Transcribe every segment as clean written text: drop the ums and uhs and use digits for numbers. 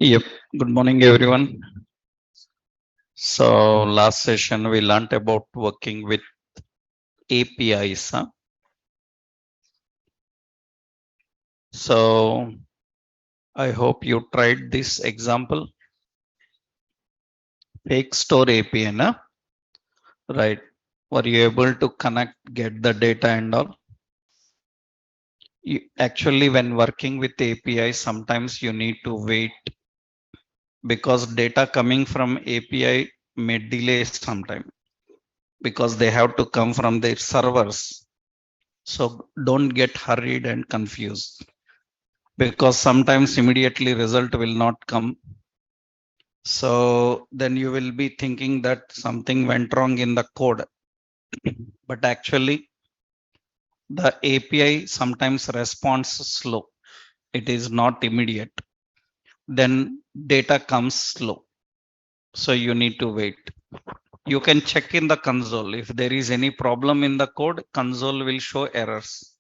Yep. Good morning, everyone. So last session we learnt about working with APIs. So I hope you tried this example. Fake store API, right? Were you able to connect, get the data and all? Actually, when working with API, sometimes you need to wait because data coming from API may delay sometime because they have to come from their servers. So don't get hurried and confused because sometimes immediately result will not come. So then you will be thinking that something went wrong in the code, but actually the API sometimes responds slow. It is not immediate. Then data comes slow. So you need to wait. You can check in the console. If there is any problem in the code, console will show errors.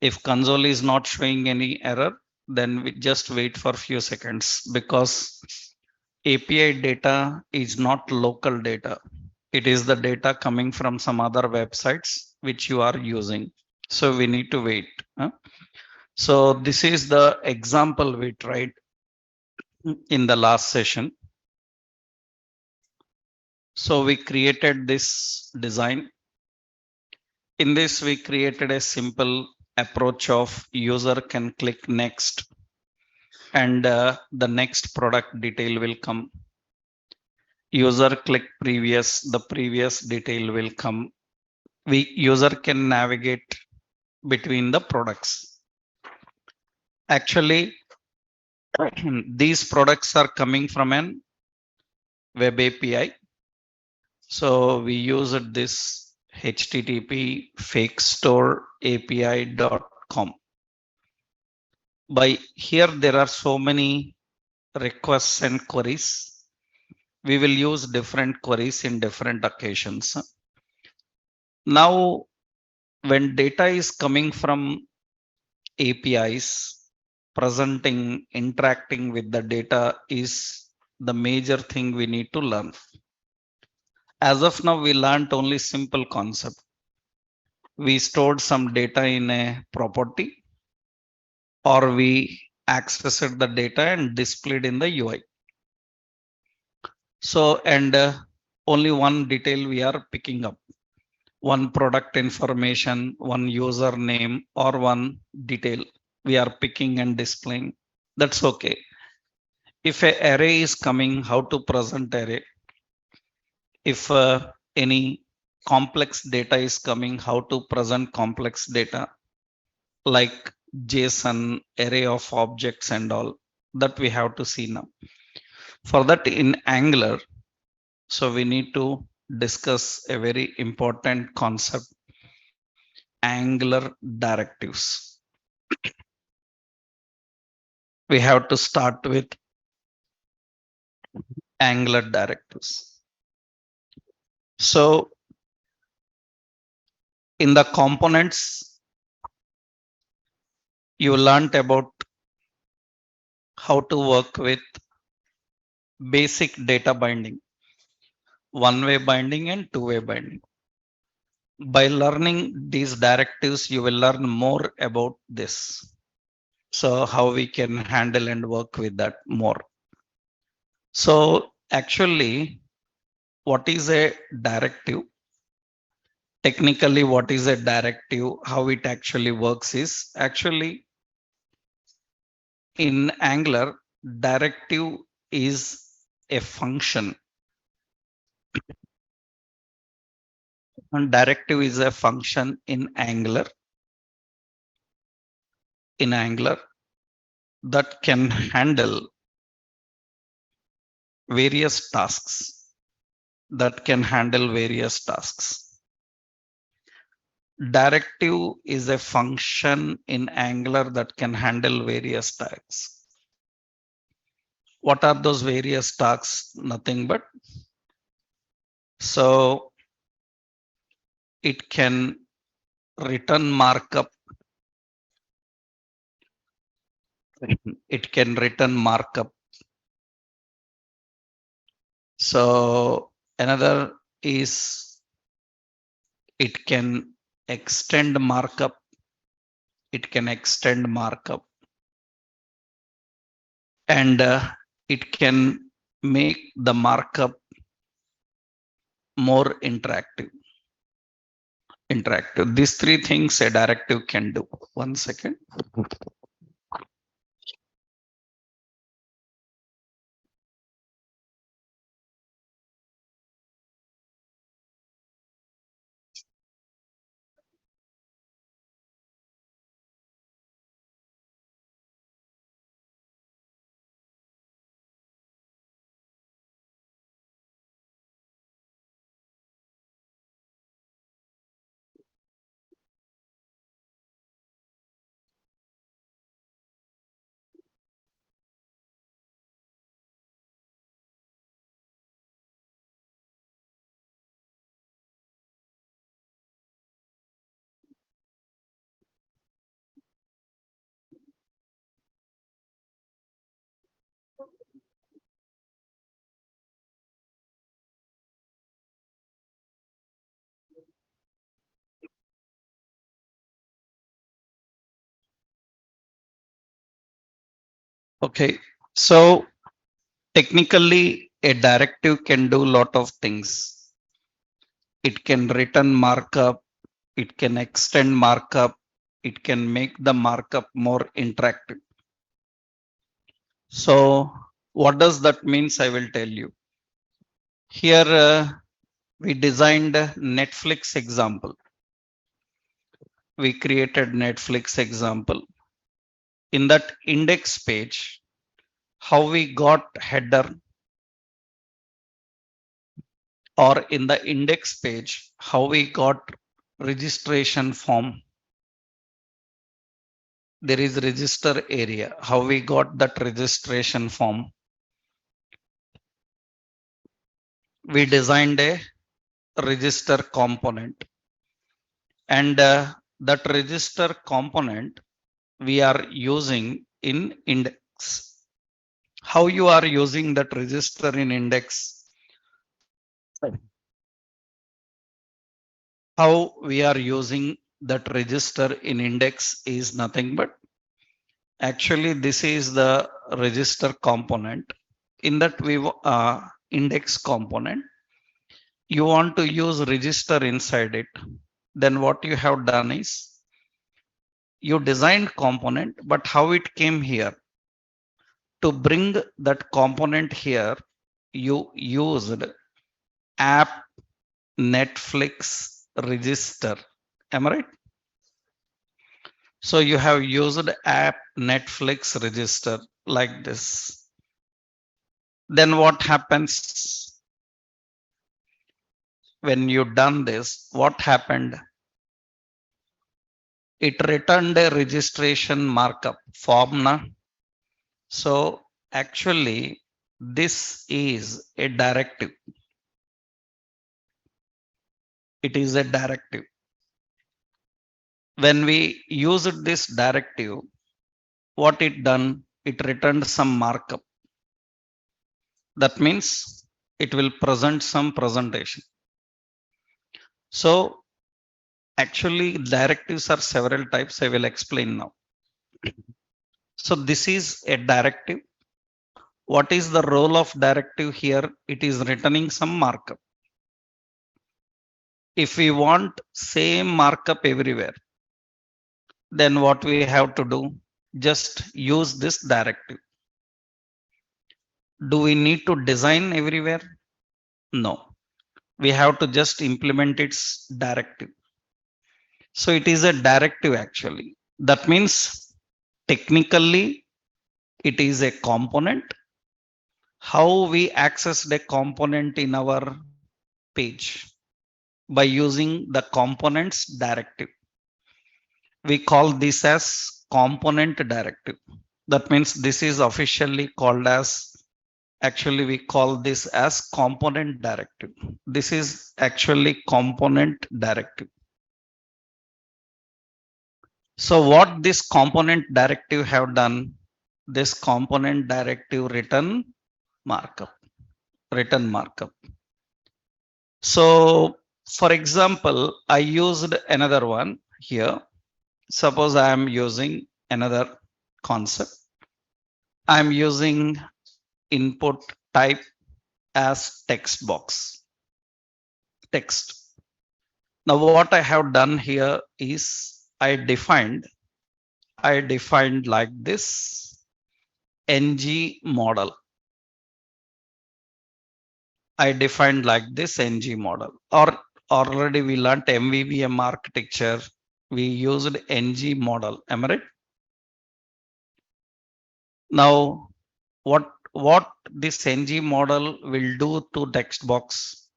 If console is not showing any error, then we just wait for few seconds because API data is not local data. It is the data coming from some other websites which you are using. So we need to wait. So this is the example we tried in the last session. So we created this design. In this, we created a simple approach of user can click next and the next product detail will come. User click previous, the previous detail will come. User can navigate between the products. Actually, these products are coming from an web API. So we used this HTTP fake store API.com. By here, there are so many requests and queries. We will use different queries in different occasions. Now, when data is coming from APIs, presenting, interacting with the data is the major thing we need to learn. As of now, we learned only simple concept. We stored some data in a property or we accessed the data and displayed in the UI. So, and only one detail we are picking up. One product information, one username or one detail we are picking and displaying. That's okay. If an array is coming, how to present array? If any complex data is coming, how to present complex data like JSON, array of objects and all that we have to see now. For that in Angular, so we need to discuss a very important concept, Angular directives. We have to start with Angular directives. So in the components, you learned about how to work with basic data binding, one-way binding and two-way binding. By learning these directives, you will learn more about this. So how we can handle and work with that more. So actually, what is a directive? Technically, what is a directive? How it actually works is actually in Angular, directive is a function. And directive is a function in Angular that can handle various tasks. Directive is a function in Angular that can handle various tasks. What are those various tasks? Nothing but so it can return markup. It can return markup. So another is it can extend markup. It can extend markup, and it can make the markup more interactive. These three things a directive can do. 1 second. Okay. So technically, a directive can do a lot of things. It can return markup, it can extend markup, it can make the markup more interactive. So what does that means? I will tell you. Here we designed a Netflix example. We created Netflix example. In that index page, how we got header, or in the index page, how we got registration form. There is register area, how we got that registration form. We designed a register component, and that register component we are using in index. How you are using that register in index? How we are using that register in index is nothing but actually this is the register component. In that we index component, you want to use register inside it. Then what you have done is you designed component, but how it came here? To bring that component here, you used app Netflix register. Am I right? So you have used app Netflix register like this. Then what happens when you done this? What happened? It returned a registration markup form. Na? So actually, this is a directive. It is a directive. When we used this directive, what it done? It returned some markup. That means it will present some presentation. So actually, directives are several types. I will explain now. So this is a directive. What is the role of directive here? It is returning some markup. If we want same markup everywhere, then what we have to do? Just use this directive. Do we need to design everywhere? No. We have to just implement its directive. So it is a directive actually. That means technically it is a component. How we access the component in our page? By using the components directive. We call this as component directive. That means this is officially called as, actually we call this as component directive. This is actually component directive. So what this component directive have done? This component directive return markup. written markup. So for example, I used another one here. Suppose I am using another concept. I'm using input type as text box, text. Now what I have done here is I defined like this ng model. I defined like this ng model, or already we learnt MVVM architecture. We used ng model. Am I right? Now, what this ng model will do to text box?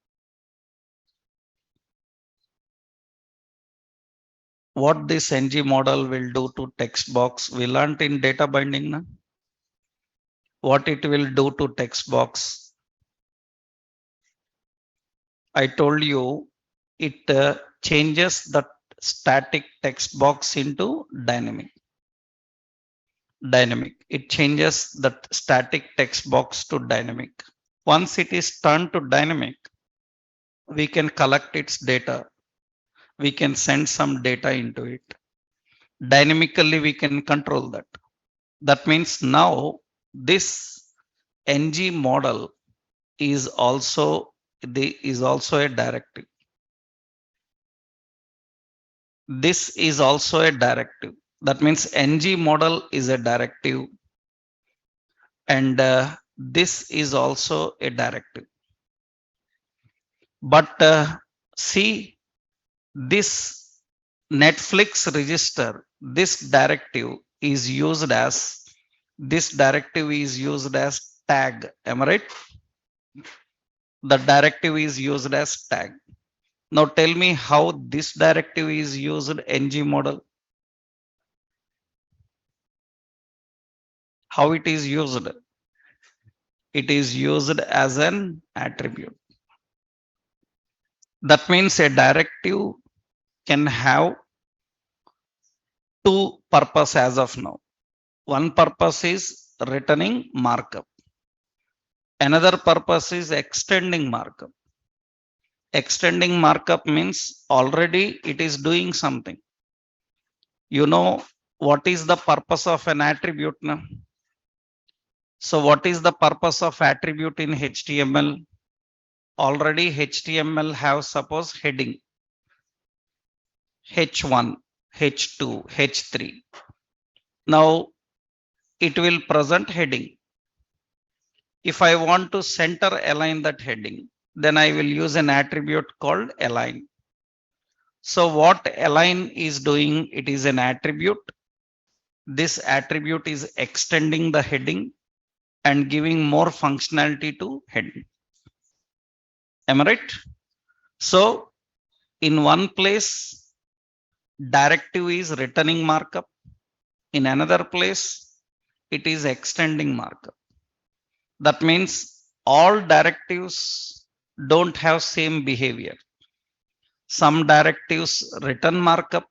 What this ng model will do to text box? We learnt in data binding. Na? What it will do to text box? I told you it changes the static text box into dynamic. It changes the static text box to dynamic. Once it is turned to dynamic, we can collect its data. We can send some data into it. Dynamically, we can control that. That means now this ng model is also a directive. This is also a directive. That means ng model is a directive, and this is also a directive. But see, this Netflix register, this directive is used as tag. Am I right? The directive is used as tag. Now tell me how this directive is used ng model. How it is used? It is used as an attribute. That means a directive can have two purposes as of now. One purpose is returning markup. Another purpose is extending markup. Extending markup means already it is doing something. You know what is the purpose of an attribute now? So what is the purpose of attribute in HTML? Already HTML have suppose heading H1, H2, H3. Now it will present heading. If I want to center align that heading, then I will use an attribute called align. So what align is doing, it is an attribute. This attribute is extending the heading and giving more functionality to heading. Am I right? So in one place, directive is returning markup. In another place, it is extending markup. That means all directives don't have same behavior. Some directives return markup,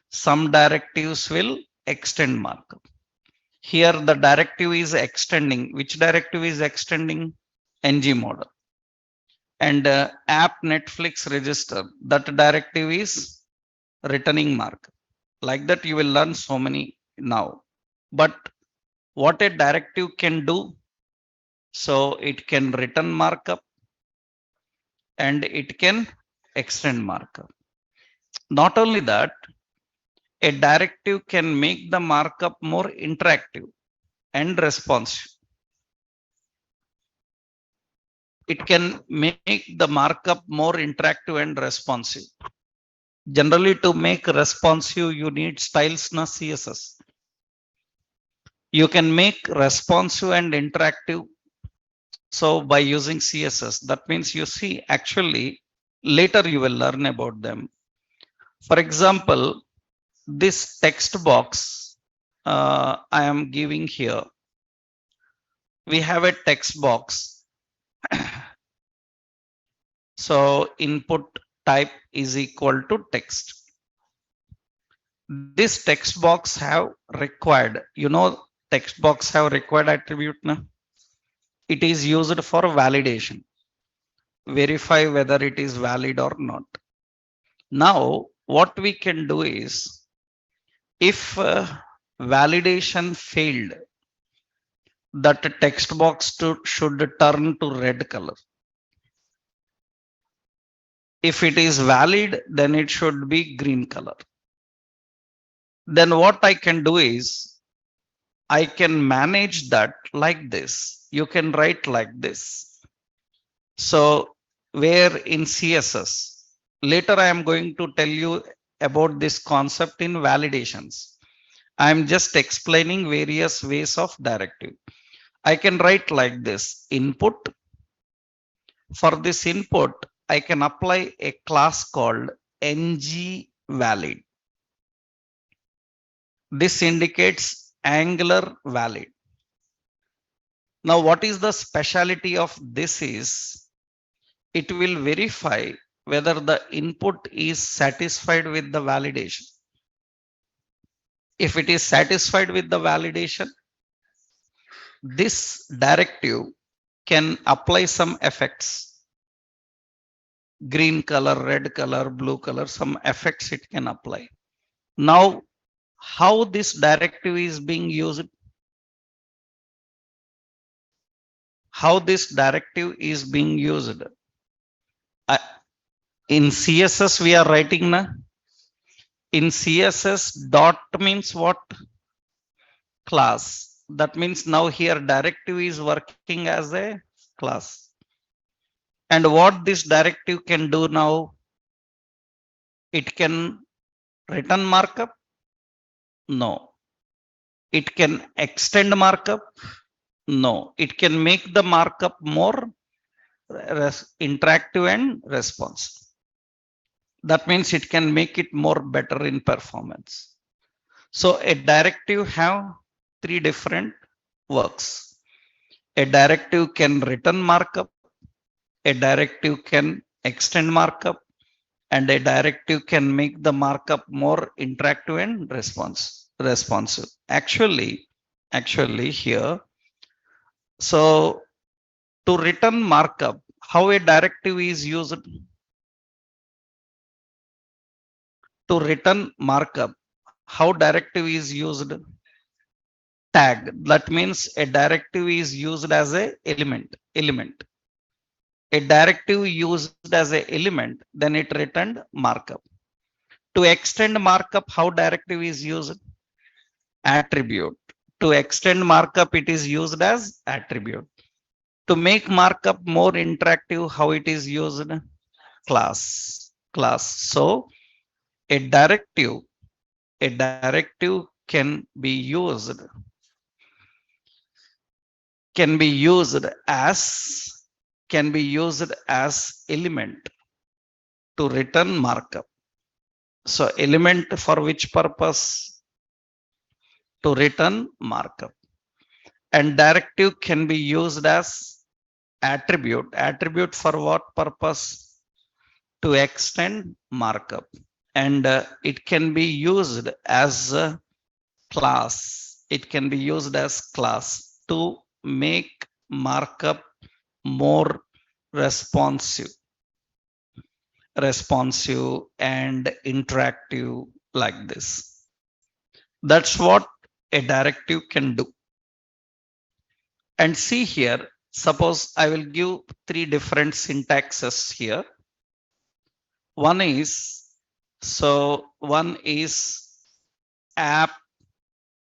some directives will extend markup. Here the directive is extending. Which directive is extending? ng model. And app Netflix register, that directive is returning markup. Like that you will learn so many now. But what a directive can do, so it can return markup and it can extend markup. Not only that, a directive can make the markup more interactive and responsive. It can make the markup more interactive and responsive. Generally, to make responsive, you need styles na CSS. You can make responsive and interactive. So by using CSS, that means you see actually later you will learn about them. For example, this text box I am giving here. We have a text box. So input type is equal to text. This text box have required, text box have required attribute. Na? It is used for validation, verify whether it is valid or not. Now, what we can do is, if validation failed, that text box should turn to red color. If it is valid, then it should be green color. Then what I can do is, I can manage that like this. You can write like this. So where in CSS, later I am going to tell you about this concept in validations. I am just explaining various ways of directive. I can write like this: input. For this input, I can apply a class called ngValid. This indicates angular valid. Now, what is the speciality of this is, it will verify whether the input is satisfied with the validation. If it is satisfied with the validation, this directive can apply some effects. Green color, red color, blue color, some effects it can apply. Now, how this directive is being used? How this directive is being used? In CSS, we are writing na. In CSS, dot means what? Class. That means now here directive is working as a class. And what this directive can do now? It can return markup? No. It can extend markup? No. It can make the markup more interactive and responsive. That means it can make it more better in performance. So a directive have three different works. A directive can return markup, a directive can extend markup, and a directive can make the markup more interactive and responsive. Actually here, so to return markup, how a directive is used? To return markup, how directive is used? Tag. That means a directive is used as a element. A directive used as a element, then it returned markup. To extend markup, how directive is used? Attribute. To extend markup, it is used as attribute. To make markup more interactive, how it is used? Class. So a directive can be used as element to return markup. So element for which purpose? To return markup. And directive can be used as attribute. Attribute for what purpose? To extend markup. And it can be used as a class. It can be used as class to make markup more responsive and interactive like this. That's what a directive can do. And see here, suppose I will give three different syntaxes here. One is app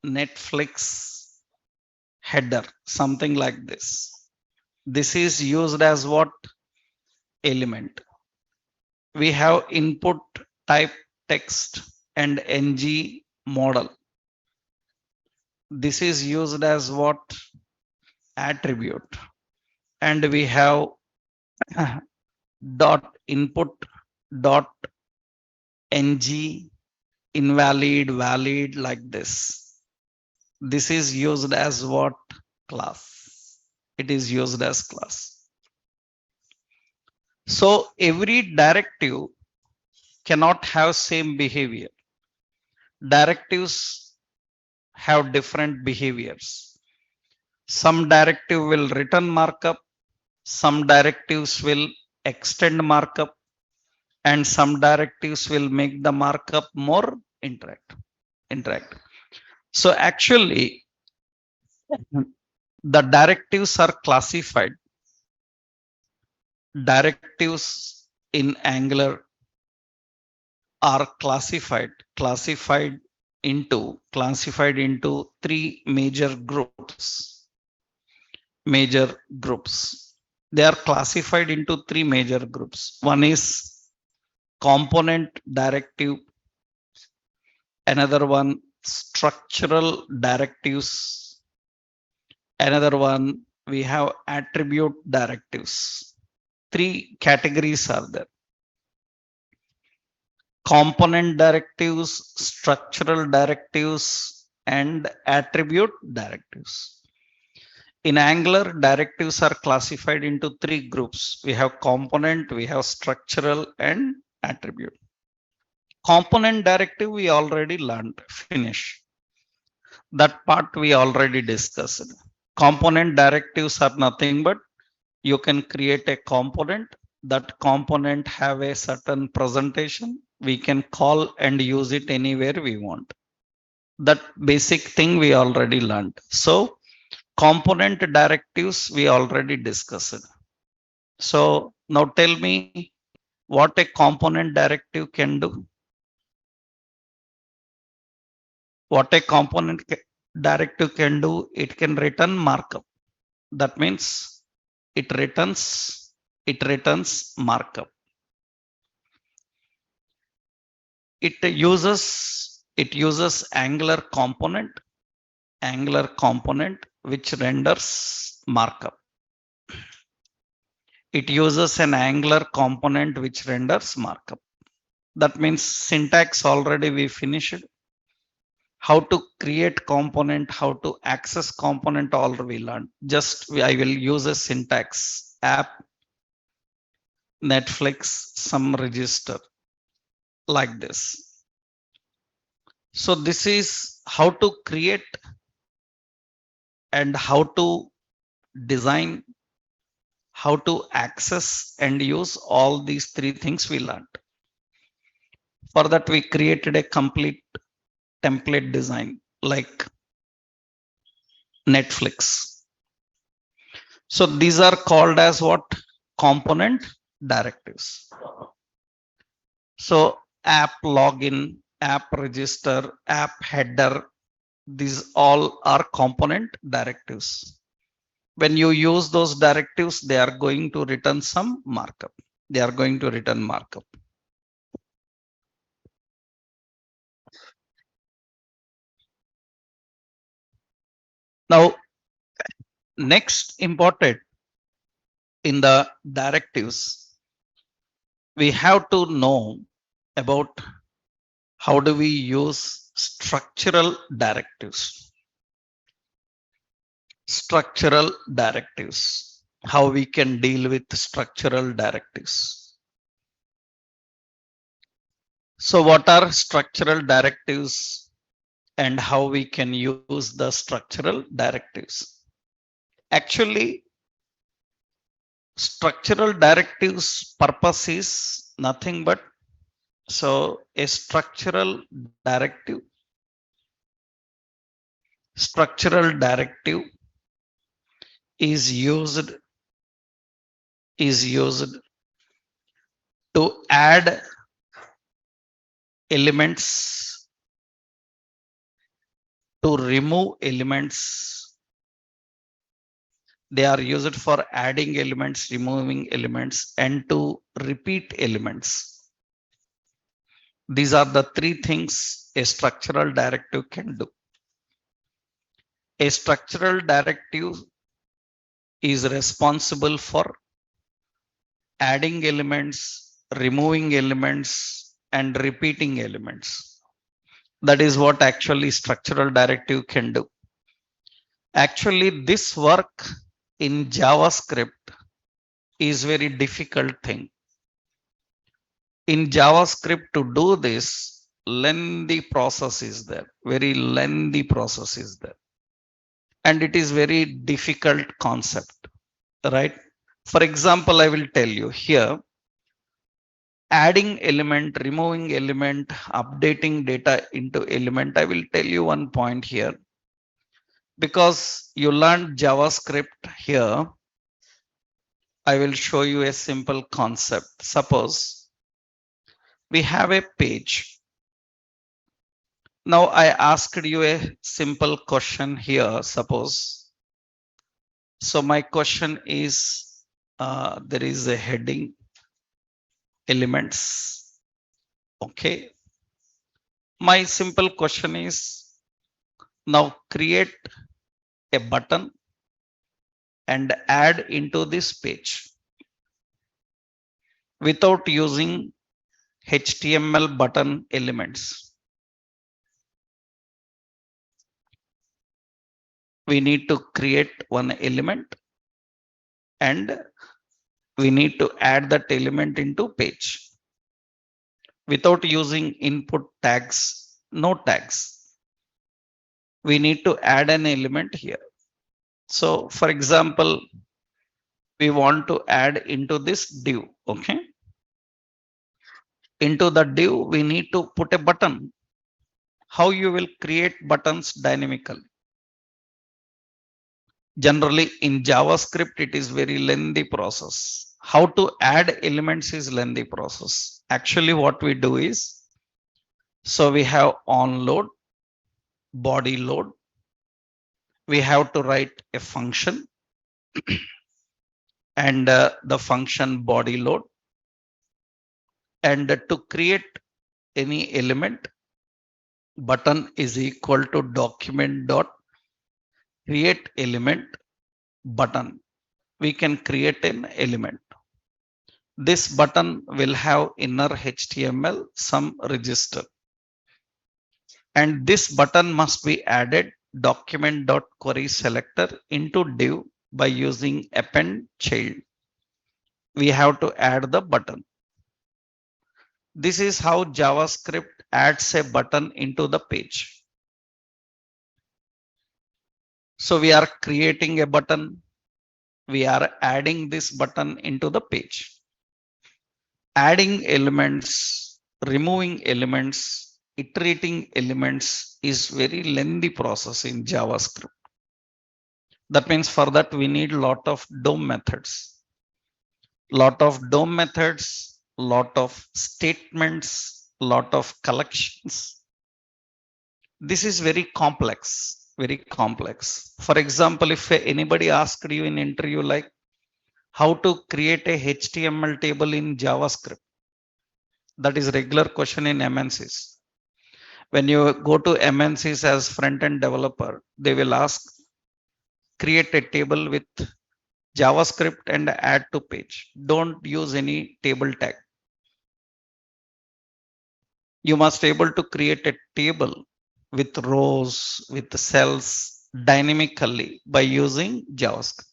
Netflix header, something like this. This is used as what? Element. We have input type text and ng model. This is used as what? Attribute. And we have dot input dot ng invalid valid like this. This is used as what? Class. It is used as class. So every directive cannot have same behavior. Directives have different behaviors. Some directive will return markup, some directives will extend markup, and some directives will make the markup more interactive. So actually, the directives are classified. Directives in Angular are classified into three major groups. They are classified into three major groups. One is component directive, another one structural directives, another one we have attribute directives. Three categories are there: component directives, structural directives, and attribute directives. In Angular, directives are classified into three groups. We have component, we have structural, and attribute. Component directive we already learned, finish. That part we already discussed. Component directives are nothing but you can create a component. That component have a certain presentation. We can call and use it anywhere we want. That basic thing we already learned. So component directives we already discussed. So now tell me what a component directive can do. What a component directive can do, it can return markup. That means it returns markup. It uses Angular component which renders markup. It uses an Angular component which renders markup. That means syntax already we finished. How to create component, how to access component already learned. Just I will use a syntax: app, Netflix, some register, like this. So this is how to create and how to design, how to access and use all these three things we learned. For that, we created a complete template design like Netflix. So these are called as what? Component directives. So app login, app register, app header, these all are component directives. When you use those directives, they are going to return some markup. Now, next important in the directives, we have to know about how do we use structural directives. How we can deal with structural directives. So what are structural directives and how we can use the structural directives? Actually, structural directives purpose is nothing but, so a structural directive is used to add elements, to remove elements. They are used for adding elements, removing elements, and to repeat elements. These are the three things a structural directive can do. A structural directive is responsible for adding elements, removing elements, and repeating elements. That is what actually structural directive can do. Actually, this work in JavaScript is very difficult thing. In JavaScript, to do this, lengthy process is there. Very lengthy process is there. and it is very difficult concept, right? For example, I will tell you here, adding element, removing element, updating data into element. I will tell you one point here, because you learned JavaScript here. I will show you a simple concept. Suppose we have a page. Now I asked you a simple question here, suppose. So my question is, there is a heading, elements. Okay. My simple question is, now create a button and add into this page without using HTML button elements. We need to create one element and we need to add that element into page without using input tags, no tags. We need to add an element here. So for example, we want to add into this div. Okay. Into the div, we need to put a button. How you will create buttons dynamically? Generally in JavaScript, it is very lengthy process. How to add elements is lengthy process. Actually, what we do is, so we have on load, body load. We have to write a function and the function body load. And to create any element, button is equal to document dot create element button. We can create an element. This button will have inner HTML, some register. And this button must be added document.query selector into div by using append child. We have to add the button. This is how JavaScript adds a button into the page. So we are creating a button. We are adding this button into the page. Adding elements, removing elements, iterating elements is very lengthy process in JavaScript. That means for that we need lot of DOM methods. Lot of DOM methods, lot of statements, lot of collections. This is very complex, very complex. For example, if anybody asked you in interview like how to create a HTML table in JavaScript, that is regular question in MNCs. When you go to MNCs as front-end developer, they will ask, create a table with JavaScript and add to page. Don't use any table tag. You must able to create a table with rows, with cells dynamically by using JavaScript.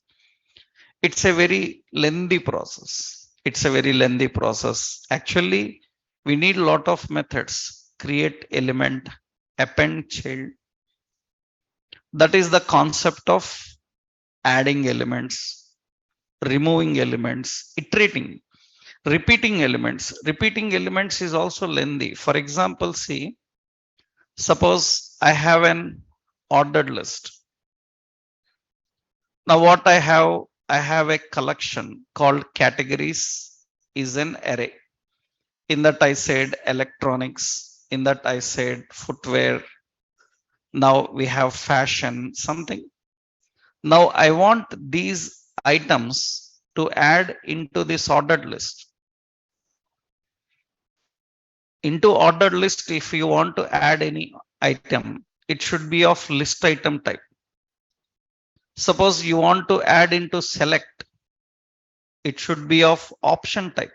It's a very lengthy process. It's a very lengthy process. Actually, we need a lot of methods. Create element, append child. That is the concept of adding elements, removing elements, iterating, repeating elements. Repeating elements is also lengthy. For example, see, suppose I have an ordered list. Now what I have a collection called categories is an array. In that I said electronics, in that I said footwear. Now we have fashion, something. Now I want these items to add into this ordered list. Into ordered list, if you want to add any item, it should be of list item type. Suppose you want to add into select, it should be of option type.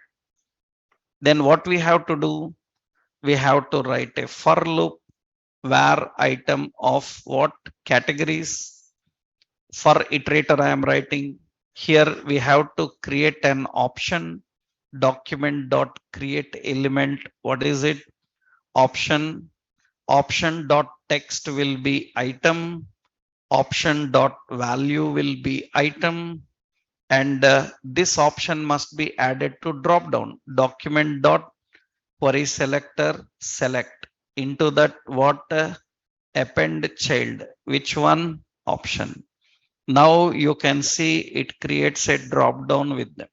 Then what we have to do? We have to write a for loop where item of what categories. For iterator, I am writing here. We have to create an option document dot create element. What is it? Option. Option dot text will be item. option dot value will be item, and this option must be added to drop down document dot query selector select into that what append child, which one option. Now you can see it creates a drop down with them.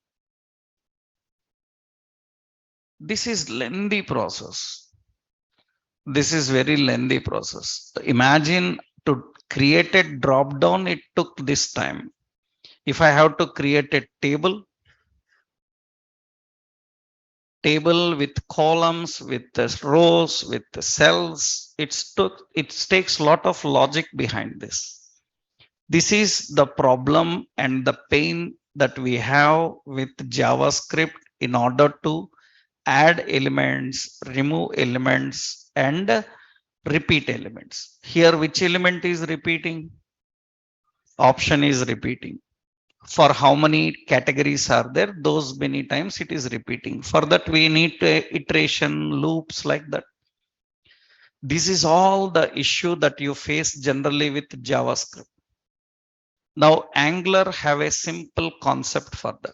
This is lengthy process. This is very lengthy process. Imagine to create a drop down, it took this time. If I have to create a table with columns, with the rows, with the cells, it takes a lot of logic behind this. This is the problem and the pain that we have with JavaScript in order to add elements, remove elements, and repeat elements. Here, which element is repeating? Option is repeating. For how many categories are there? Those many times it is repeating. For that, we need iteration loops like that. This is all the issue that you face generally with JavaScript. Now, Angular have a simple concept for that.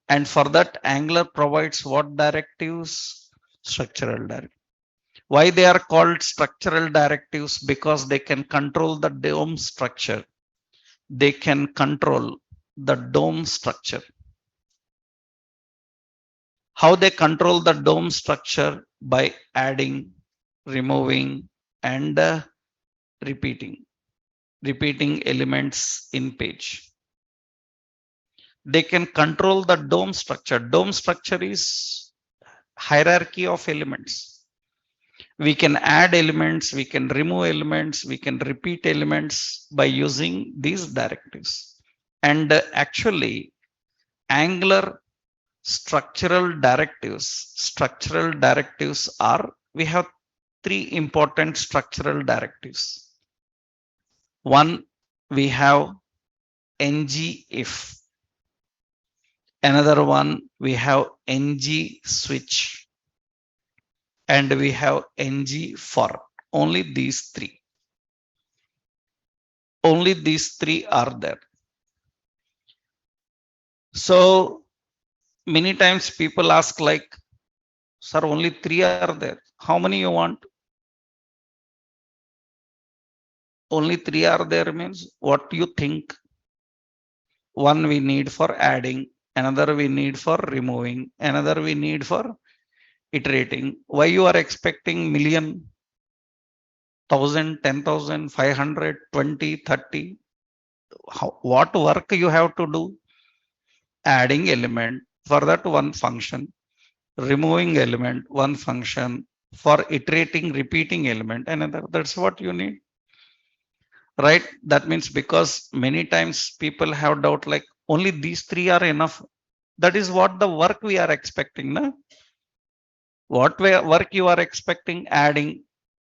And for that, Angular provides what directives? Structural directives. Why they are called structural directives? Because they can control the DOM structure. They can control the DOM structure. How they control the DOM structure? By adding, removing, and repeating elements in page. They can control the DOM structure. DOM structure is hierarchy of elements. We can add elements, we can remove elements, we can repeat elements by using these directives. And actually, Angular structural directives are, we have three important structural directives. One, we have ngIf. Another one, we have ngSwitch. And we have ngFor. Only these three. Only these three are there. So many times people ask like, sir, only three are there. How many you want? Only three are there means what do you think? One we need for adding, another we need for removing, another we need for iterating. Why you are expecting million, 1,000, 10,000, 500, 20, 30? What work you have to do? Adding element, for that one function, removing element, one function, for iterating, repeating element, another. That's what you need, right? That means because many times people have doubt like only these three are enough. That is what the work we are expecting. Na? What work you are expecting? Adding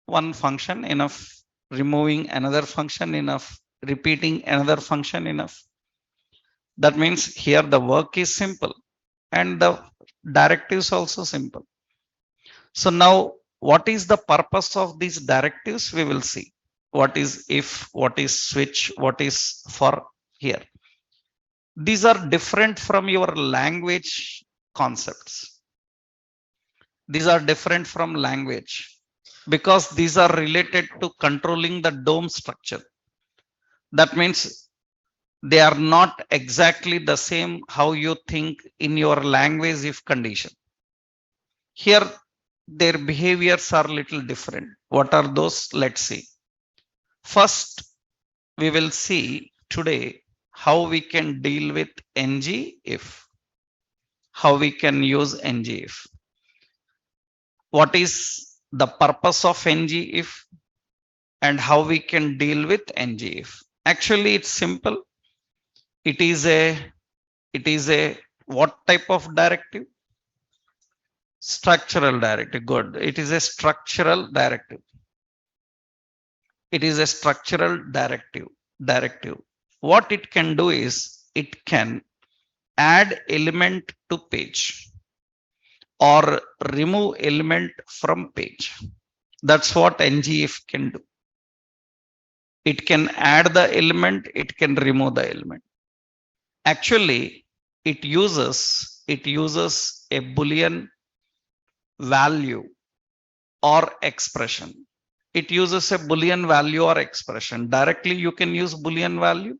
one function enough, removing another function enough, repeating another function enough. That means here the work is simple and the directives also simple. So now what is the purpose of these directives? We will see. What is if, what is switch, what is for here. These are different from your language concepts. These are different from language because these are related to controlling the DOM structure. That means they are not exactly the same how you think in your language if condition. Here, their behaviors are little different. What are those? Let's see. First, we will see today how we can deal with ngIf. How we can use ngIf. What is the purpose of ngIf and how we can deal with ngIf? Actually, it's simple. It is a what type of directive? Structural directive. Good. It is a structural directive. It is a structural directive. What it can do is it can add element to page or remove element from page. That's what ngIf can do. It can add the element, it can remove the element. Actually, it uses a Boolean value or expression. It uses a Boolean value or expression. Directly, you can use Boolean value,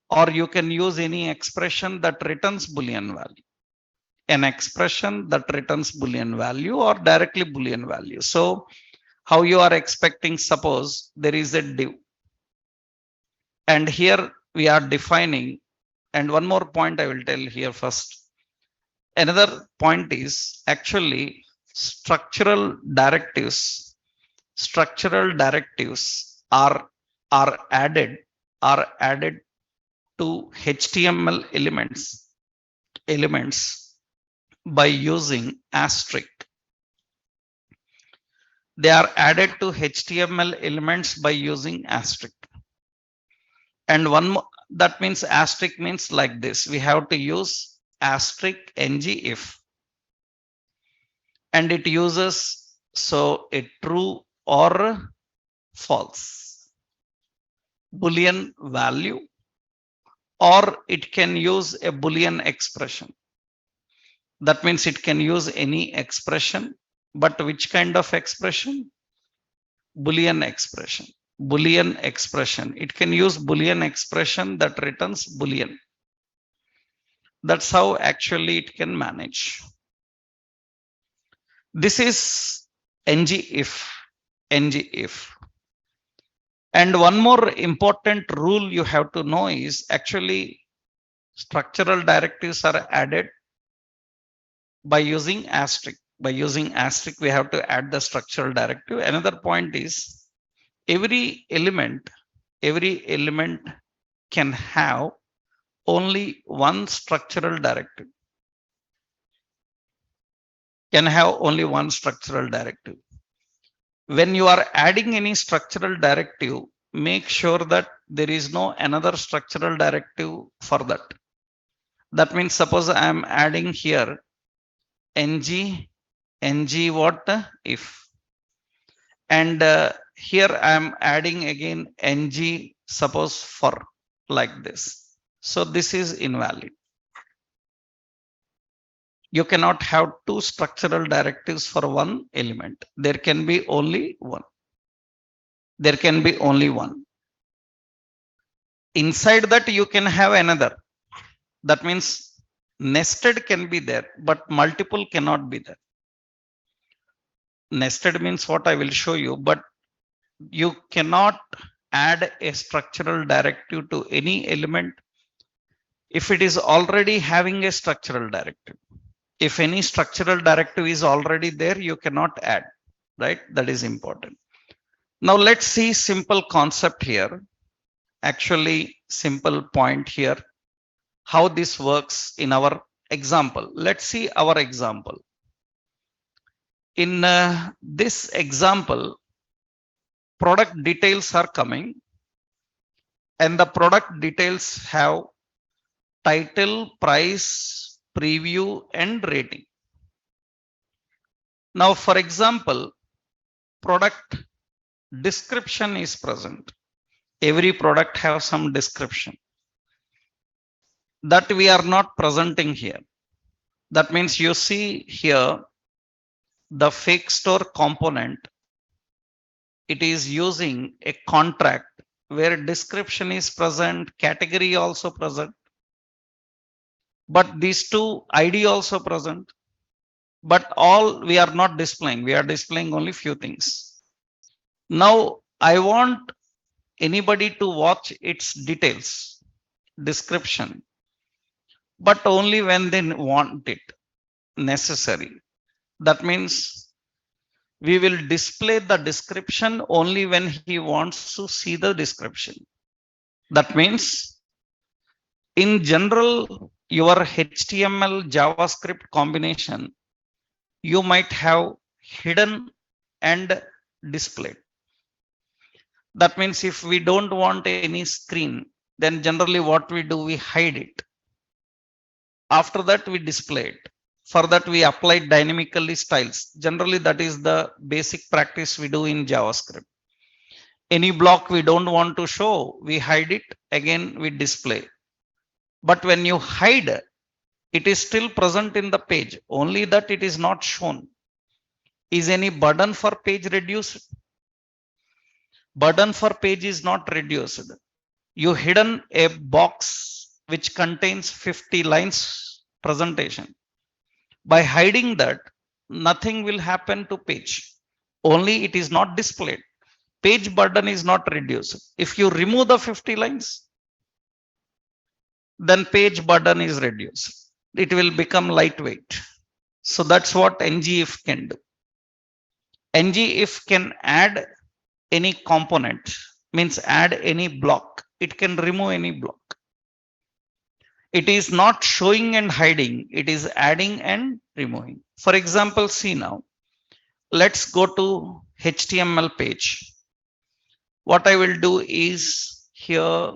or you can use any expression that returns Boolean value. An expression that returns Boolean value or directly Boolean value. So how you are expecting, suppose there is a div, and here we are defining, and one more point I will tell here first. Another point is actually structural directives are added to HTML elements by using asterisk. They are added to HTML elements by using asterisk. And one more, that means asterisk means like this. We have to use asterisk ngIf. And it uses so a true or false Boolean value, or it can use a Boolean expression. That means it can use any expression, but which kind of expression? Boolean expression. Boolean expression. It can use Boolean expression that returns Boolean. That's how actually it can manage. This is ngIf. And one more important rule you have to know is actually structural directives are added by using asterisk. By using asterisk, we have to add the structural directive. Another point is every element can have only one structural directive. Can have only one structural directive. When you are adding any structural directive, make sure that there is no another structural directive for that. That means suppose I am adding here ng what if, and here I am adding again ng suppose for, like this. So this is invalid. You cannot have two structural directives for one element. There can be only one. There can be only one. Inside that you can have another. That means nested can be there, but multiple cannot be there. Nested means what I will show you, but you cannot add a structural directive to any element if it is already having a structural directive. If any structural directive is already there, you cannot add, right? That is important. Now let's see simple concept here. Actually, simple point here, how this works in our example. Let's see our example. In this example, product details are coming, and the product details have title, price, preview, and rating. Now, for example, product description is present. Every product has some description that we are not presenting here. That means you see here the fake store component. It is using a contract where description is present, category also present, but these two ID also present, but all we are not displaying. We are displaying only few things. Now I want anybody to watch its details, description, but only when they want it necessary. That means we will display the description only when he wants to see the description. That means in general, your HTML JavaScript combination, you might have hidden and displayed. That means if we don't want any screen, then generally what we do, we hide it. After that, we display it. For that, we apply dynamically styles. Generally, that is the basic practice we do in JavaScript. Any block we don't want to show, we hide it, again we display. But when you hide, it is still present in the page, only that it is not shown. Is any burden for page reduced? Burden for page is not reduced. You hidden a box which contains 50 lines presentation. By hiding that, nothing will happen to page. Only it is not displayed. Page burden is not reduced. If you remove the 50 lines, then page burden is reduced. It will become lightweight. So that's what ngIf can do. ngIf can add any component, means add any block. It can remove any block. It is not showing and hiding, it is adding and removing. For example, see now, let's go to HTML page. What I will do is here,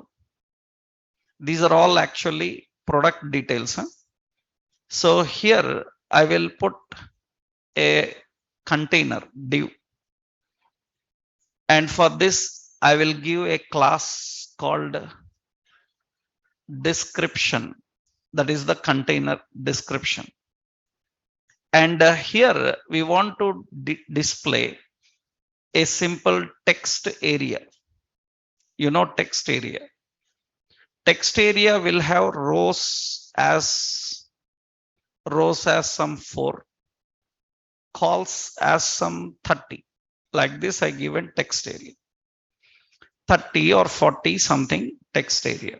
these are all actually product details. So here I will put a container div. And for this, I will give a class called description. That is the container description. And here we want to display a simple text area. You know, text area. Text area will have rows as some 4, calls as some 30. Like this, I given text area. 30 or 40 something text area.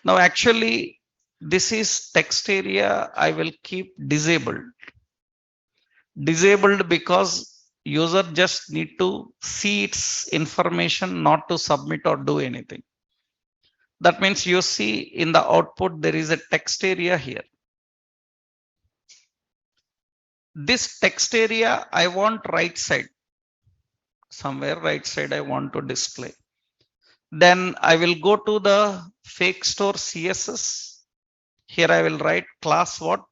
Now actually, this is text area I will keep disabled. Disabled because user just need to see its information, not to submit or do anything. That means you see in the output, there is a text area here. This text area, I want right side. Somewhere right side I want to display. Then I will go to the fake store CSS. Here I will write class what?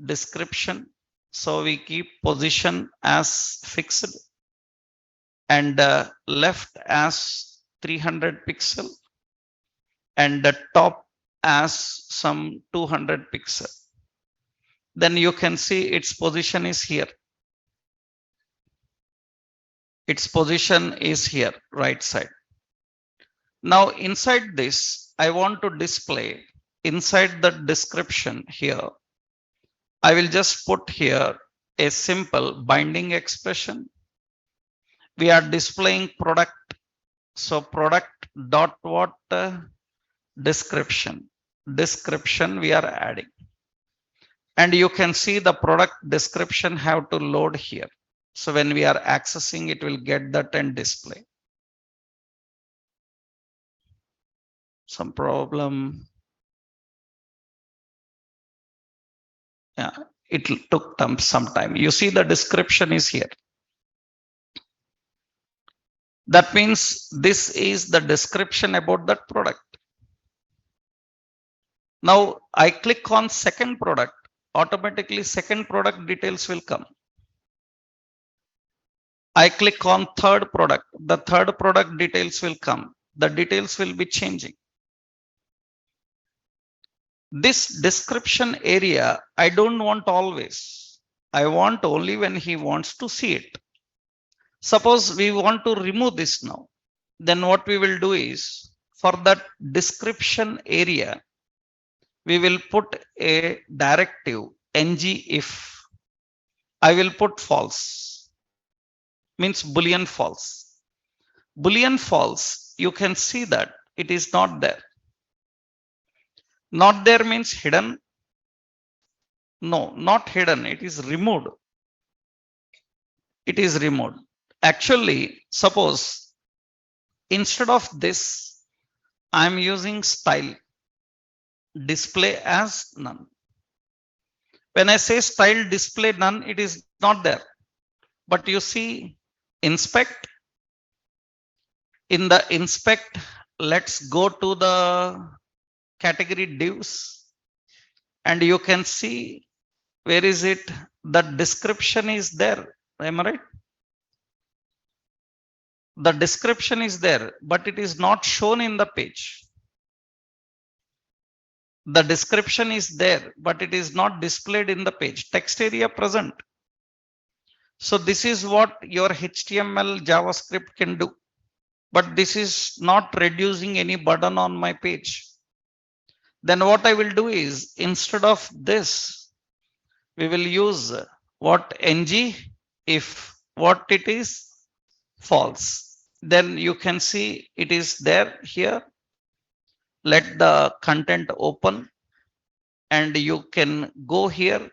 Description. So we keep position as fixed and left as 300 pixel and the top as some 200 pixel. Then you can see its position is here. Its position is here, right side. Now inside this, I want to display inside the description here. I will just put here a simple binding expression. We are displaying product. So product dot what description. Description we are adding. And you can see the product description have to load here. So when we are accessing, it will get that and display. Some problem. Yeah, it took some time. You see the description is here. That means this is the description about that product. Now I click on second product, automatically second product details will come. I click on third product, the third product details will come. The details will be changing. This description area, I don't want always. I want only when he wants to see it. Suppose we want to remove this now. Then what we will do is, for that description area, we will put a directive ngIf. I will put false, means Boolean false. Boolean false, you can see that it is not there. Not there means hidden. No, not hidden. It is removed. It is removed. Actually, suppose instead of this, I'm using style display as none. When I say style display none, it is not there. But you see inspect. In the inspect, let's go to the category divs and you can see where is it? The description is there. Am I right? The description is there, but it is not shown in the page. The description is there, but it is not displayed in the page. Text area present. So this is what your HTML JavaScript can do. But this is not reducing any burden on my page. Then what I will do is, instead of this, we will use what ngIf, what it is, false. Then you can see it is there here. Let the content open and you can go here.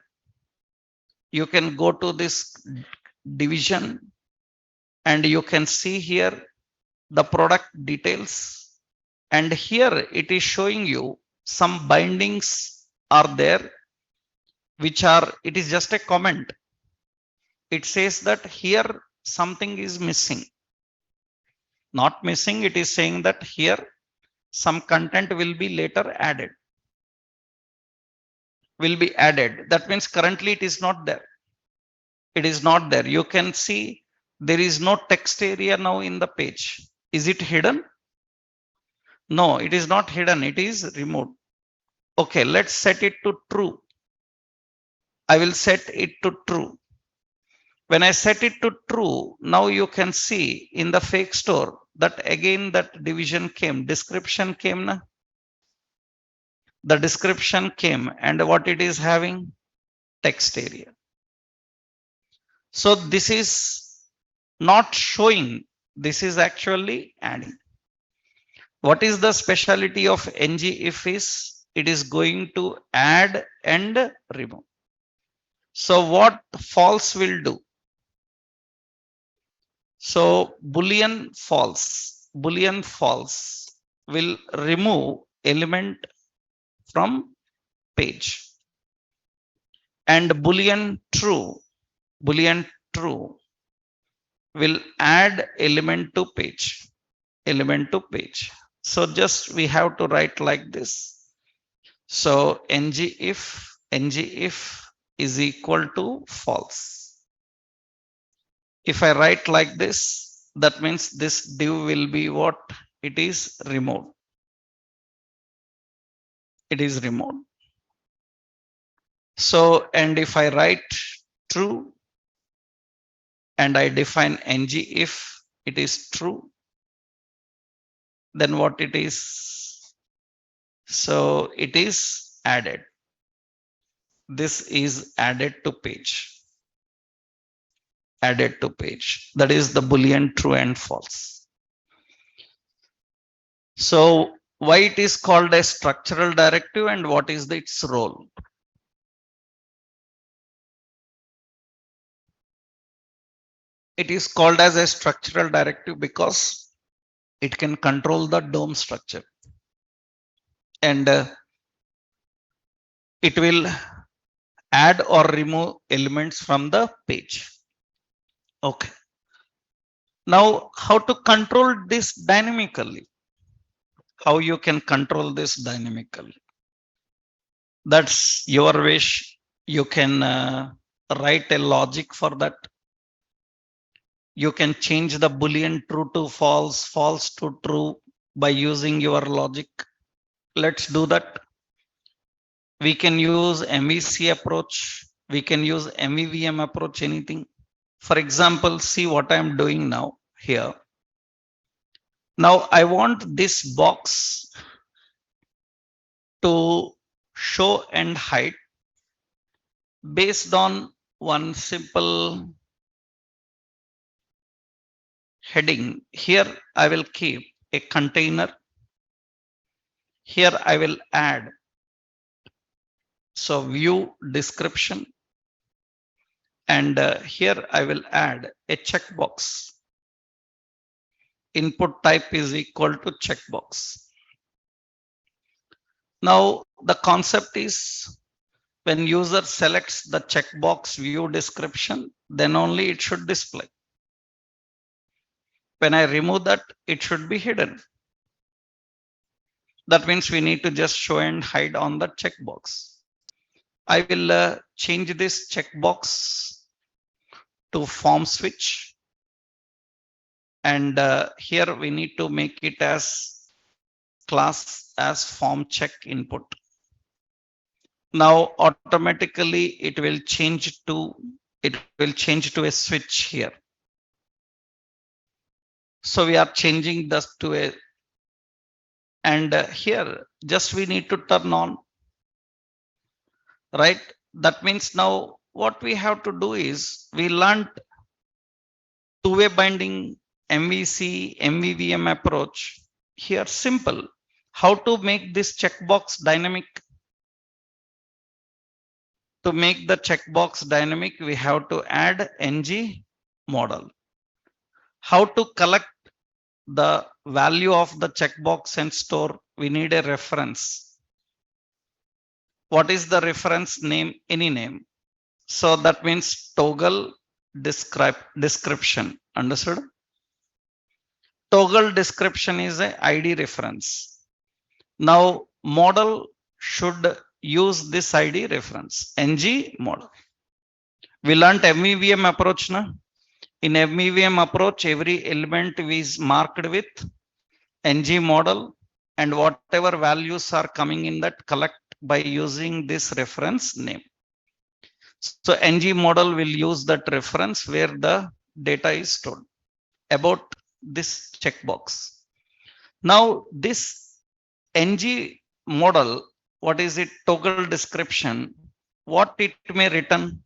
You can go to this division and you can see here the product details. And here it is showing you some bindings are there, which are, it is just a comment. It says that here something is missing. Not missing, it is saying that here some content will be later added. Will be added. That means currently it is not there. It is not there. You can see there is no text area now in the page. Is it hidden? No, it is not hidden. It is removed. Okay, let's set it to true. I will set it to true. When I set it to true, now you can see in the fake store that again that division came, description came. Na? The description came and what it is having? Text area. So this is not showing, this is actually adding. What is the specialty of ngIf is? It is going to add and remove. So what false will do? So Boolean false will remove element from page, and Boolean true will add element to page. So just we have to write like this. So ngIf is equal to false. If I write like this, that means this div will be what? It is removed. It is removed. So, and if I write true and I define ngIf, it is true. Then what it is? So it is added. This is added to page. Added to page. That is the Boolean true and false. So why it is called a structural directive and what is its role? It is called as a structural directive because it can control the DOM structure and it will add or remove elements from the page. Okay. Now, how to control this dynamically? How you can control this dynamically? That's your wish. You can write a logic for that. You can change the Boolean true to false, false to true by using your logic. Let's do that. We can use MVC approach. We can use MEVM approach, anything. For example, see what I'm doing now here. Now I want this box to show and hide based on one simple heading. Here I will keep a container. Here I will add. So view description. And here I will add a checkbox. Input type is equal to checkbox. Now the concept is when user selects the checkbox view description, then only it should display. When I remove that, it should be hidden. That means we need to just show and hide on the checkbox. I will change this checkbox to form switch And here we need to make it as class as form check input. Now automatically it will change to a switch here. So we are changing this to a, and here just we need to turn on, right? That means now what we have to do is we learned two-way binding, MVC, MVVM approach. Here simple, how to make this checkbox dynamic. To make the checkbox dynamic, we have to add ng model. How to collect the value of the checkbox and store? We need a reference. What is the reference name? Any name. So that means toggle description. Understood? Toggle description is a ID reference. Now model should use this ID reference, ng model. We learned MVVM approach na. In MVVM approach, every element is marked with ng model, and whatever values are coming in that collect by using this reference name. So ng model will use that reference where the data is stored about this checkbox. Now this ng model, what is it? Toggle description. What it may return?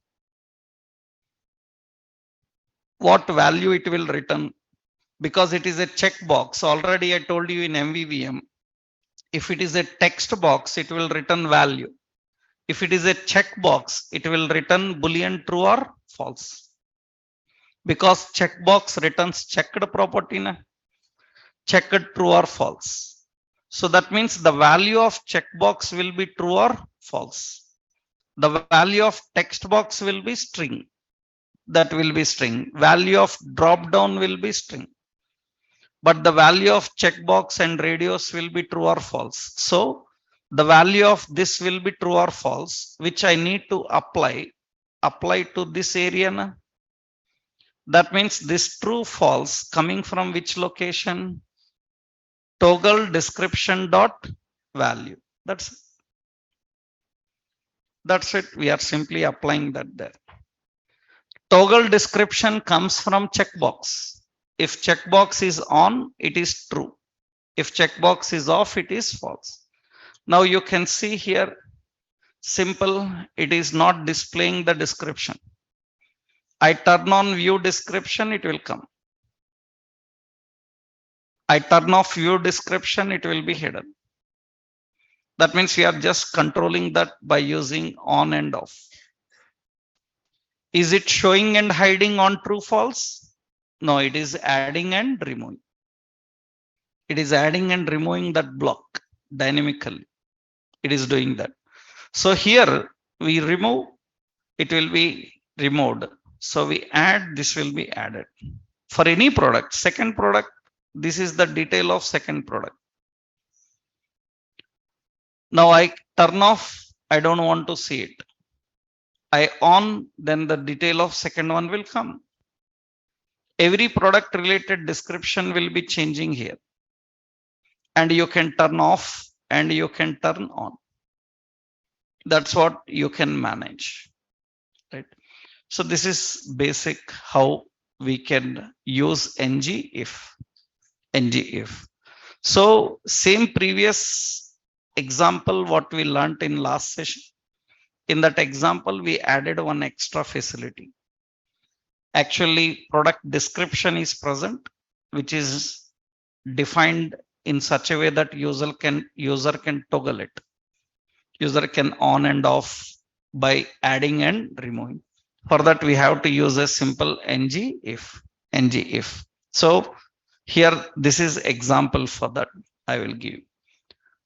What value it will return? Because it is a checkbox. Already I told you in MVVM, if it is a text box, it will return value. If it is a checkbox, it will return Boolean true or false. Because checkbox returns checked property, na? Checked true or false. So that means the value of checkbox will be true or false. The value of text box will be string. That will be string. Value of drop down will be string. But the value of checkbox and radius will be true or false. So the value of this will be true or false, which I need to apply to this area. Na? That means this true false coming from which location? Toggle description dot value. That's it. We are simply applying that there. Toggle description comes from checkbox. If checkbox is on, it is true. If checkbox is off, it is false. Now you can see here, simple, it is not displaying the description. I turn on view description, it will come. I turn off view description, it will be hidden. That means we are just controlling that by using on and off. Is it showing and hiding on true false? No, it is adding and removing. It is adding and removing that block dynamically. It is doing that. So here we remove, it will be removed. So we add, this will be added. For any product, second product, this is the detail of second product. Now I turn off, I don't want to see it. I on, then the detail of second one will come. Every product related description will be changing here. And you can turn off and you can turn on. That's what you can manage, right? So this is basic how we can use ngIf. So same previous example what we learned in last session. In that example, we added one extra facility. Actually, product description is present, which is defined in such a way that user can toggle it. User can on and off by adding and removing. For that, we have to use a simple ngIf. So here, this is example for that I will give.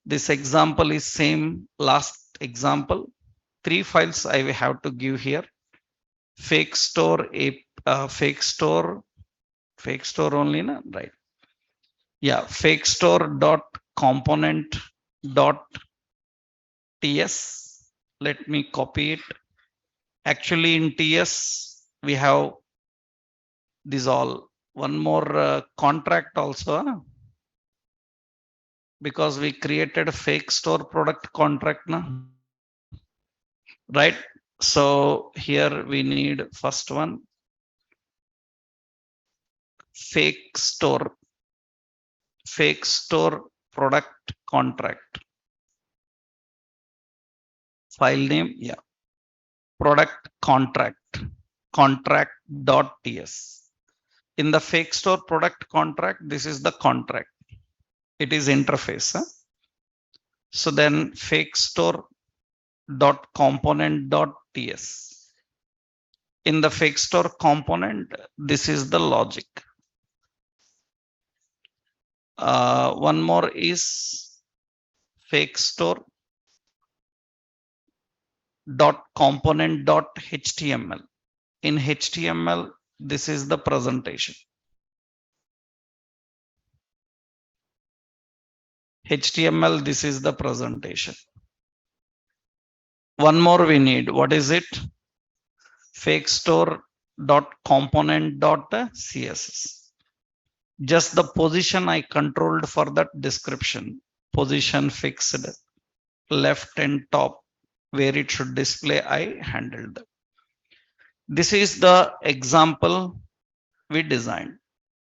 This example is same last example. 3 files I will have to give here. Fake store only, na? Right? Yeah, fake store dot component dot ts. Let me copy it. Actually, in ts we have this all one more contract also, because we created a fake store product contract now, right? So here we need first one, fake store product contract, file name, yeah, product contract.ts. In the fake store product contract, this is the contract, it is interface, huh? So then fake store dot component dot ts. In the fake store component, this is the logic. One more is fake store dot component dot html. In html, this is the presentation. HTML, this is the presentation. One more we need. What is it? Fake store dot component dot css. Just the position I controlled for that description. Position fixed, left and top, where it should display, I handled that. This is the example we designed.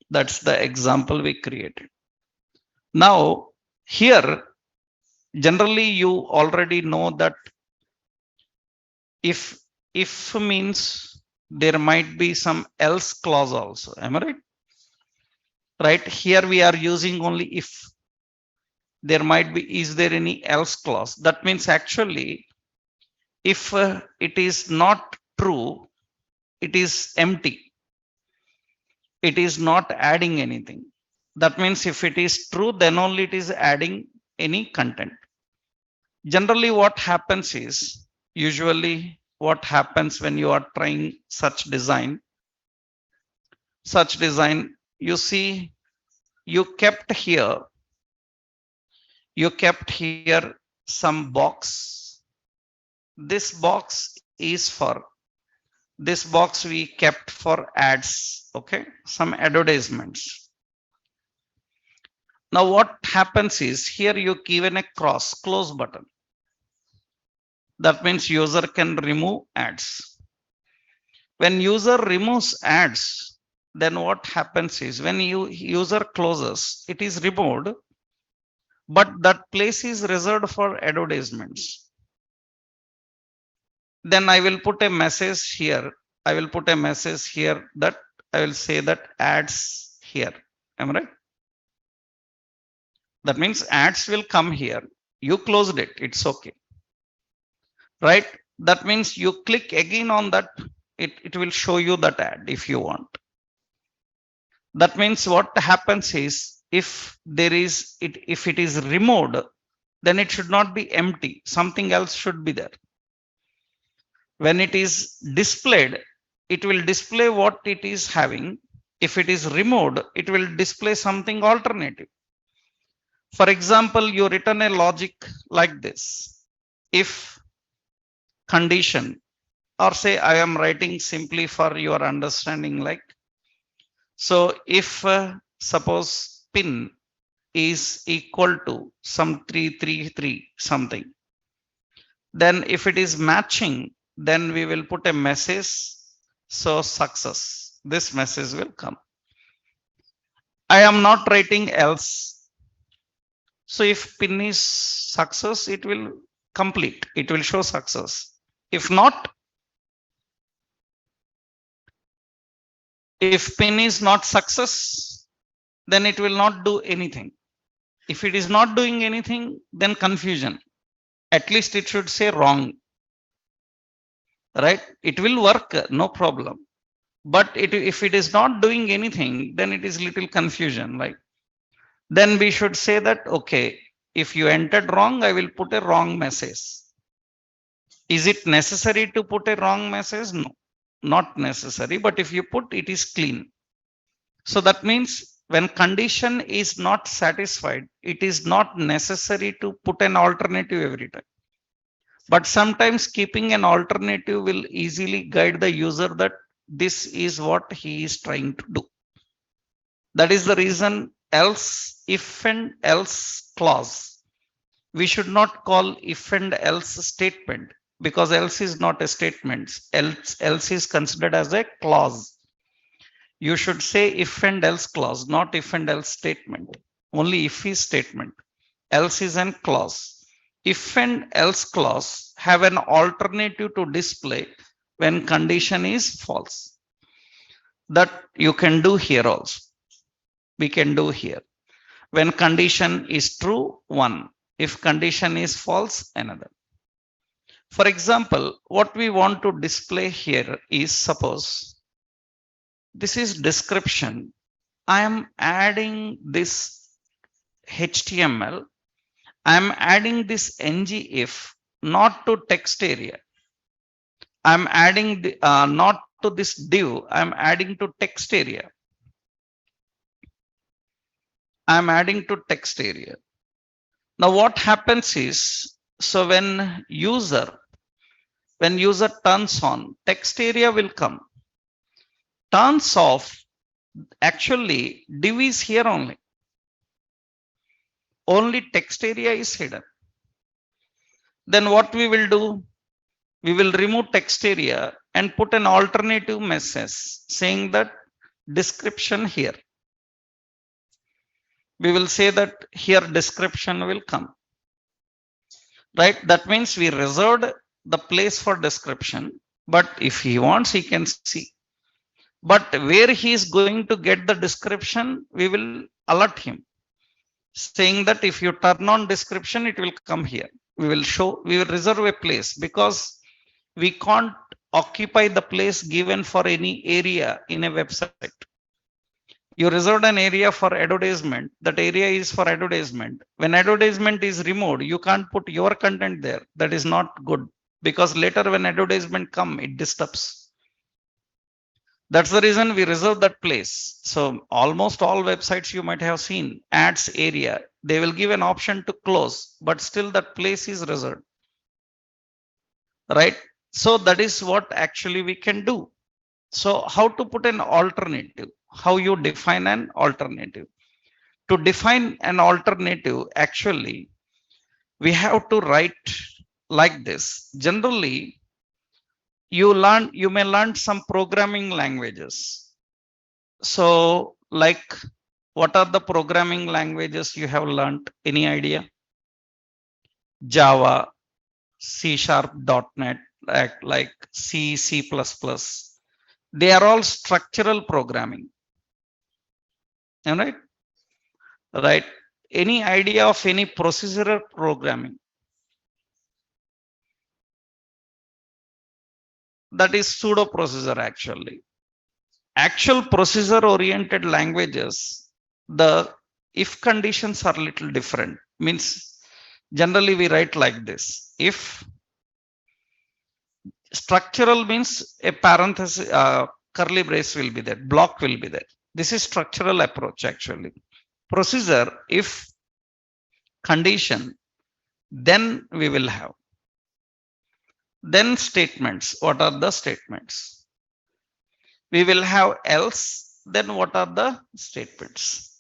That's the example we created. Now, here, generally you already know that if means there might be some else clause also. Am I right? Right, here we are using only if. There might be, is there any else clause? That means actually, if it is not true, it is empty. It is not adding anything. That means if it is true, then only it is adding any content. Generally, what happens is, usually what happens when you are trying such design, you see, you kept here some box. This box is for, this box we kept for ads, okay, some advertisements. Now what happens is, here you given a close button. That means user can remove ads. When user removes ads, then what happens is, when user closes, it is removed, but that place is reserved for advertisements. Then I will put a message here. I will put a message here that I will say that ads here. Am I right? That means ads will come here. You closed it. It's okay. Right? That means you click again on that. It will show you that ad if you want. That means what happens is, if there is if it is removed, then it should not be empty. Something else should be there. When it is displayed, it will display what it is having. If it is removed, it will display something alternative. For example, you written a logic like this. If condition, or say I am writing simply for your understanding, like, so if suppose pin is equal to some 333 something, then if it is matching, then we will put a message, so success, this message will come. I am not writing else. So if pin is success, it will complete, it will show success. If not, if pin is not success, then it will not do anything. If it is not doing anything, then confusion. At least it should say wrong. Right? It will work, no problem. But if it is not doing anything, then it is little confusion. Like, then we should say that, okay, if you entered wrong, I will put a wrong message. Is it necessary to put a wrong message? No, not necessary. But if you put, it is clean. So that means when condition is not satisfied, it is not necessary to put an alternative every time. But sometimes keeping an alternative will easily guide the user that this is what he is trying to do. That is the reason else, if and else clause. We should not call if and else statement because else is not a statement. Else is considered as a clause. You should say if and else clause, not if and else statement. Only if is statement. Else is an clause. If and else clause have an alternative to display when condition is false. That you can do here also. We can do here. When condition is true, one. If condition is false, another. For example, what we want to display here is suppose this is description. I am adding this HTML. I am adding this ngIf not to text area. I am adding the, not to this div. I am adding to text area. I am adding to text area. Now what happens is, so when user turns on, text area will come. Turns off, actually div is here only. Only text area is hidden. Then what we will do? We will remove text area and put an alternative message saying that description here. We will say that here description will come. Right? That means we reserved the place for description, but if he wants, he can see. But where he is going to get the description, we will alert him, saying that if you turn on description, it will come here. We will reserve a place because we can't occupy the place given for any area in a website. You reserved an area for advertisement. That area is for advertisement. When advertisement is removed, you can't put your content there. That is not good because later when advertisement come, it disturbs. That's the reason we reserve that place. So almost all websites you might have seen ads area, they will give an option to close, but still that place is reserved. Right? So that is what actually we can do. So how to put an alternative? How you define an alternative? To define an alternative, actually, we have to write like this. Generally, you may learn some programming languages. So like, what are the programming languages you have learned? Any idea? Java, C#, .NET, like C, C++. They are all structural programming. All right. Right. Any idea of any procedural programming? That is pseudo procedure actually. Actual procedure oriented languages, the if conditions are little different. Means generally we write like this. If structural means a parenthesis, curly brace will be there, block will be there. This is structural approach actually. Procedure, if condition, then we will have. Then statements. What are the statements? We will have else. Then what are the statements?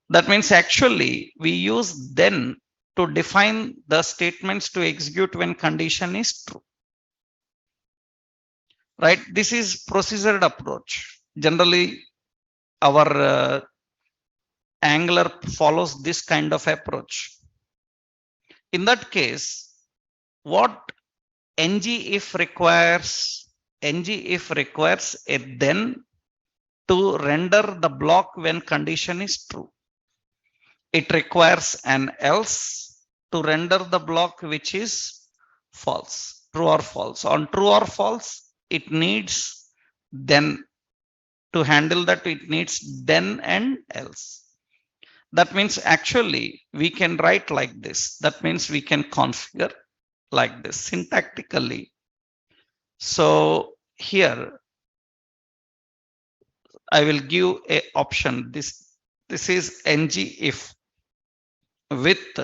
That means actually we use then to define the statements to execute when condition is true. Right? This is procedural approach. Generally, our Angular follows this kind of approach. In that case, what ngIf requires a then to render the block when condition is true. It requires an else to render the block which is false, true or false. On true or false, it needs then. To handle that, it needs then and else. That means actually we can write like this. That means we can configure like this syntactically. So here I will give a option. This is ngIf with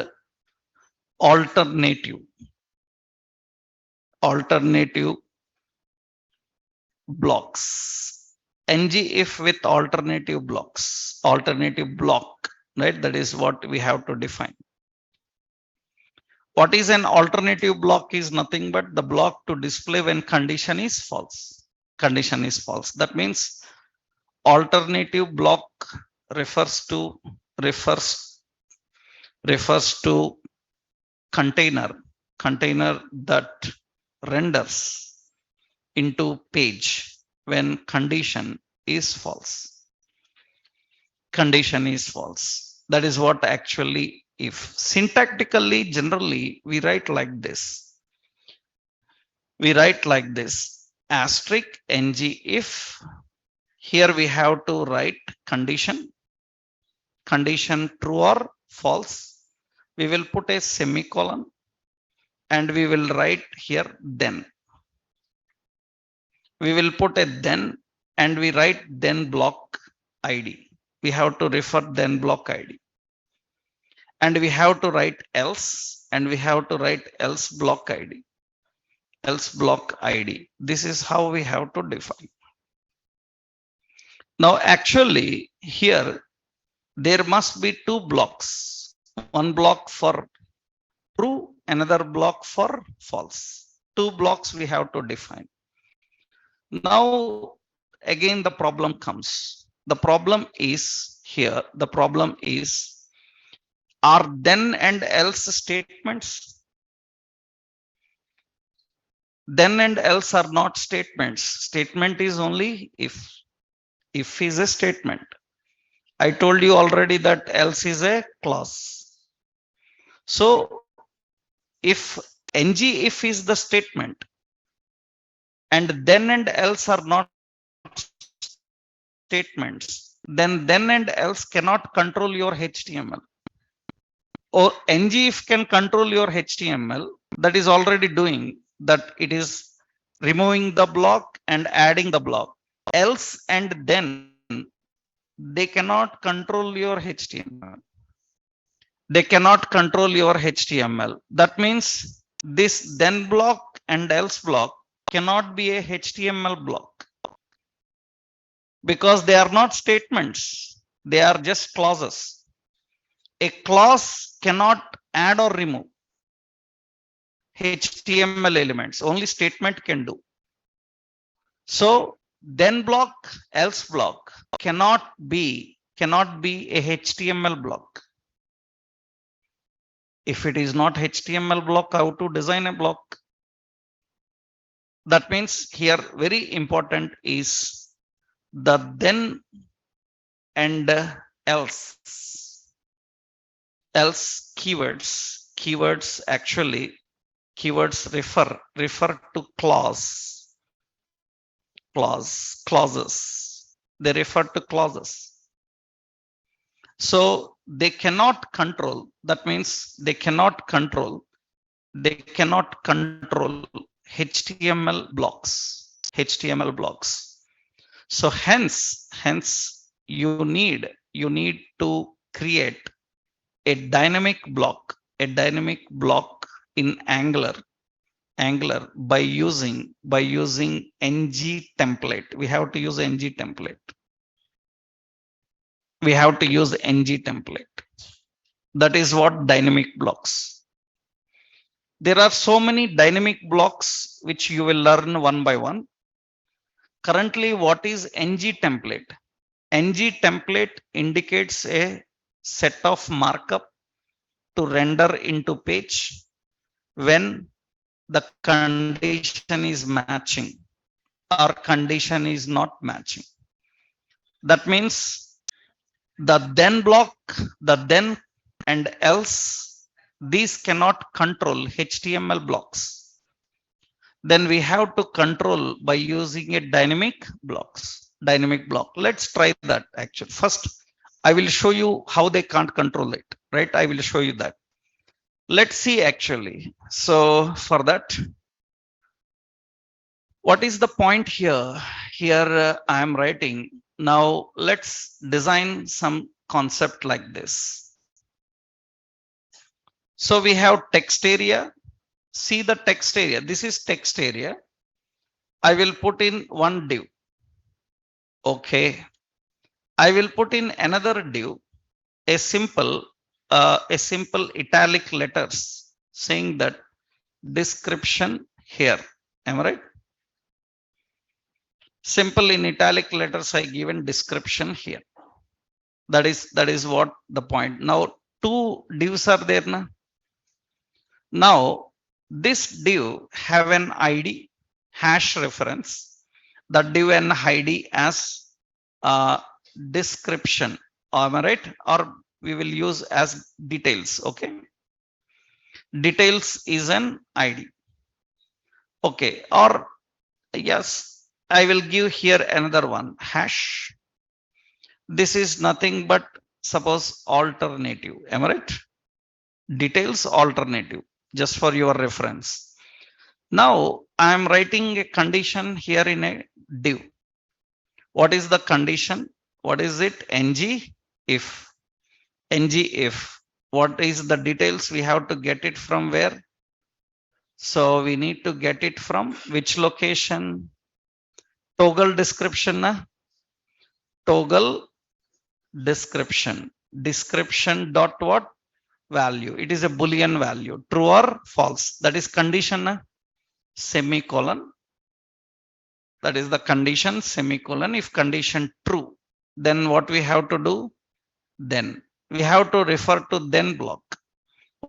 alternative blocks. ngIf with alternative blocks, alternative block, right? That is what we have to define. What is an alternative block is nothing but the block to display when condition is false. Condition is false. That means alternative block refers to refers refers to container that renders into page when condition is false. Condition is false. That is what actually if. Syntactically, generally, we write like this. We write like this. Asterisk ngIf. Here we have to write condition. Condition true or false. We will put a semicolon and we will write here then. We will put a then and we write then block ID. We have to refer then block ID. And we have to write else and we have to write else block ID. Else block ID. This is how we have to define. Now, actually, here there must be two blocks. One block for true, another block for false. Two blocks we have to define. Now, again, the problem comes. The problem is here. The problem is, are then and else statements? Then and else are not statements. Statement is only if. If is a statement. I told you already that else is a clause. So if ngIf is the statement and then and else are not statements, then and else cannot control your HTML. Or ngIf can control your HTML. That is already doing that. It is removing the block and adding the block. Else and then they cannot control your HTML. They cannot control your HTML. That means this then block and else block cannot be a HTML block because they are not statements. They are just clauses. A clause cannot add or remove HTML elements. Only statement can do. So then block, else block cannot be a HTML block. If it is not HTML block, how to design a block? That means here very important is the then and else keywords. Keywords actually refer to clauses. They refer to clauses. So they cannot control. That means they cannot control HTML blocks. So hence you need to create a dynamic block in Angular by using ng template. We have to use ng template. That is what dynamic blocks. There are so many dynamic blocks which you will learn one by one. Currently, what is ng template? Ng template indicates a set of markup to render into page when the condition is matching or condition is not matching. That means the then block, the then and else, these cannot control HTML blocks. Then we have to control by using a dynamic block. Let's try that actually. First, I will show you how they can't control it, right? I will show you that. Let's see actually. So for that, what is the point here? Here I am writing. Now let's design some concept like this. So we have text area. See the text area. This is text area. I will put in one div. Okay. I will put in another div, a simple italic letters saying that description here. Am I right? Simple in italic letters I given description here. That is what the point. Now two divs are there now. Now this div have an ID hash reference. The div and ID as description. Am I right? Or we will use as details. Okay. Details is an ID. Okay. Or yes, I will give here another one hash. This is nothing but suppose alternative. Am I right? Details alternative, just for your reference. Now I am writing a condition here in a div. What is the condition? What is it? ngIf. ngIf. What is the details? We have to get it from where? So we need to get it from which location? Toggle description. Toggle description. Description dot what? Value. It is a Boolean value. True or false. That is condition. Semicolon. That is the condition semicolon. If condition true, then what we have to do? Then we have to refer to then block.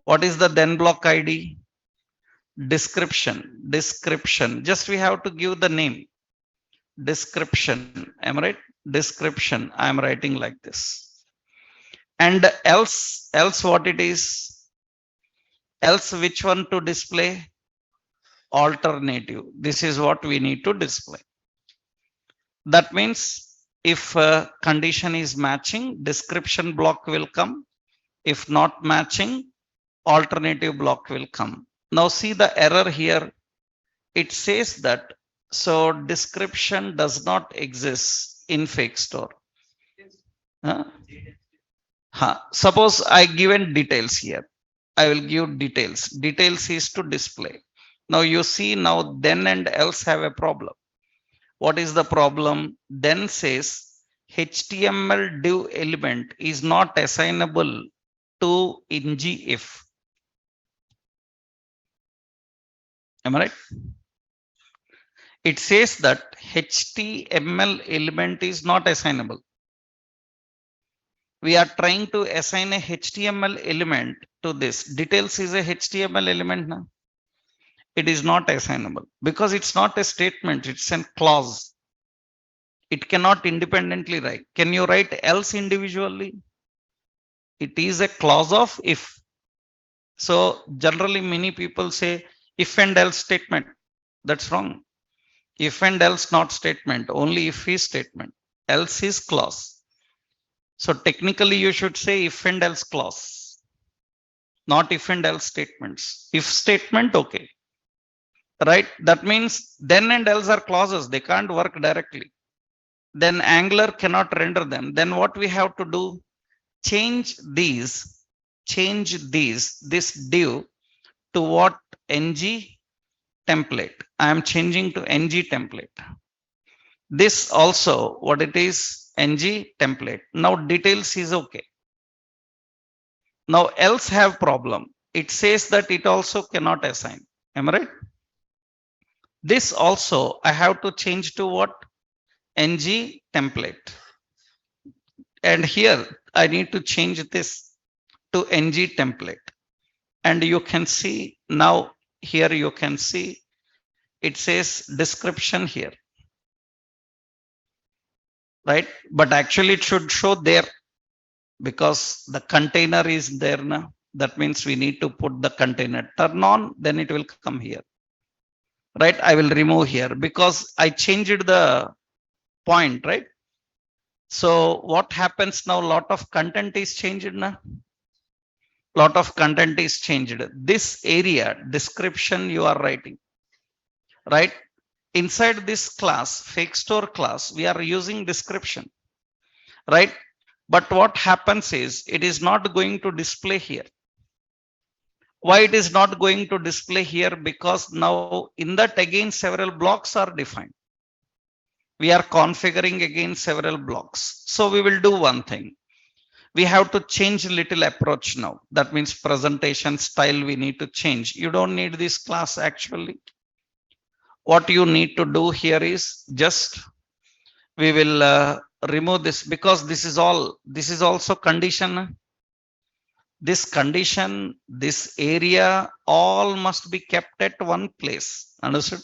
What is the then block ID? Description. Description. Just we have to give the name. Description. Am I right? Description. I am writing like this. And else what it is? Else which one to display? Alternative. This is what we need to display. That means if condition is matching, description block will come. If not matching, alternative block will come. Now see the error here. It says that so description does not exist in fake store. Suppose I given details here. I will give details. Details is to display. Now you see now then and else have a problem. What is the problem? Then says HTML div element is not assignable to ngIf. Am I right? It says that HTML element is not assignable. We are trying to assign a HTML element to this. Details is a HTML element now. It is not assignable because it's not a statement, it's a clause. It cannot independently write. Can you write else individually? It is a clause of if. So generally many people say if and else statement. That's wrong. If and else not statement, only if is statement. Else is clause. So technically you should say if and else clause, not if and else statements. If statement, okay. Right? That means then and else are clauses. They can't work directly. Then Angular cannot render them. Then what we have to do? Change this div to what? ng template. I am changing to ng template. This also what it is? Ng template. Now details is okay. Now else have problem. It says that it also cannot assign. Am I right? This also I have to change to what? ng template. And here I need to change this to ng template. And you can see now here you can see it says description here. Right? But actually it should show there because the container is there now. That means we need to put the container. Turn on, then it will come here. Right? I will remove here because I changed the point, right? So what happens now? Lot of content is changed now. Lot of content is changed. This area description you are writing, right? Inside this class, fake store class, we are using description, right? But what happens is it is not going to display here. Why it is not going to display here? Because now in that again several blocks are defined. We are configuring again several blocks. So we will do one thing. We have to change little approach now. That means presentation style we need to change. You don't need this class actually. What you need to do here is just we will remove this because this is also condition. This condition, this area, all must be kept at one place. Understood?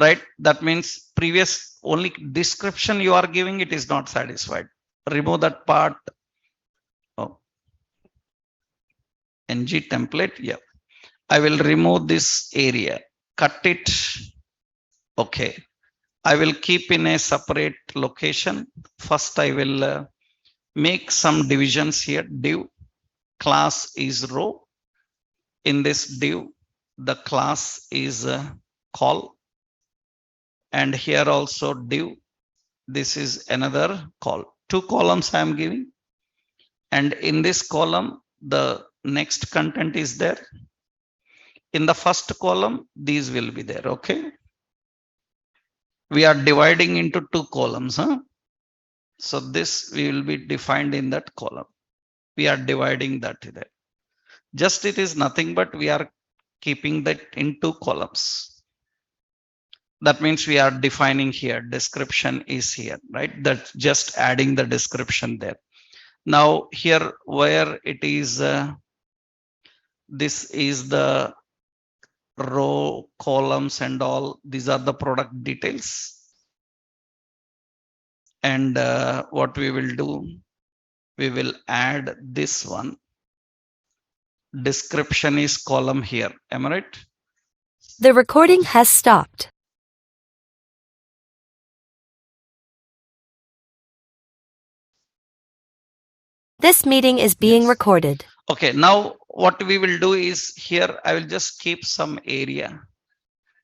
Right? That means previous only description you are giving, it is not satisfied. Remove that part. Oh, ng template. Yeah. I will remove this area, cut it. Okay. I will keep in a separate location. First, I will make some divisions here. Div class is row. In this div, the class is call. And here also div. This is another call. Two columns I am giving. And in this column, the next content is there. In the first column, these will be there. Okay. We are dividing into two columns. So this we will be defined in that column. We are dividing that there. Just it is nothing but we are keeping that in two columns. That means we are defining here. Description is here, right? That just adding the description there. Now here where it is, this is the row columns and all. These are the product details. And what we will do, we will add this one. Description is column here. Am I right? The recording has stopped. This meeting is being recorded. Okay, now what we will do is here I will just keep some area.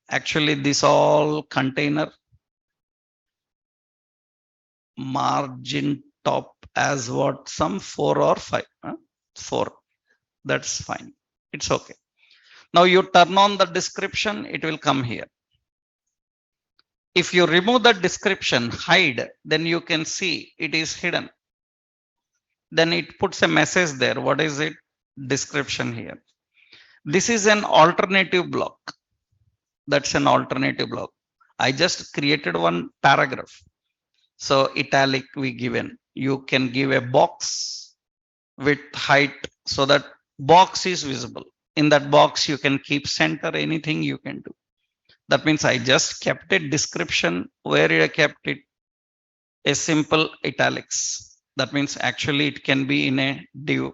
Actually, this all container margin top as what, some 4 or 5, 4. That's fine. It's okay. Now you turn on the description, it will come here. If you remove the description, hide, then you can see it is hidden. Then it puts a message there. What is it? Description here. This is an alternative block. That's an alternative block. I just created one paragraph. So italic we given. You can give a box with height so that box is visible. In that box, you can keep center, anything you can do. That means I just kept a description. Where I kept it? A simple italics. That means actually it can be in a div.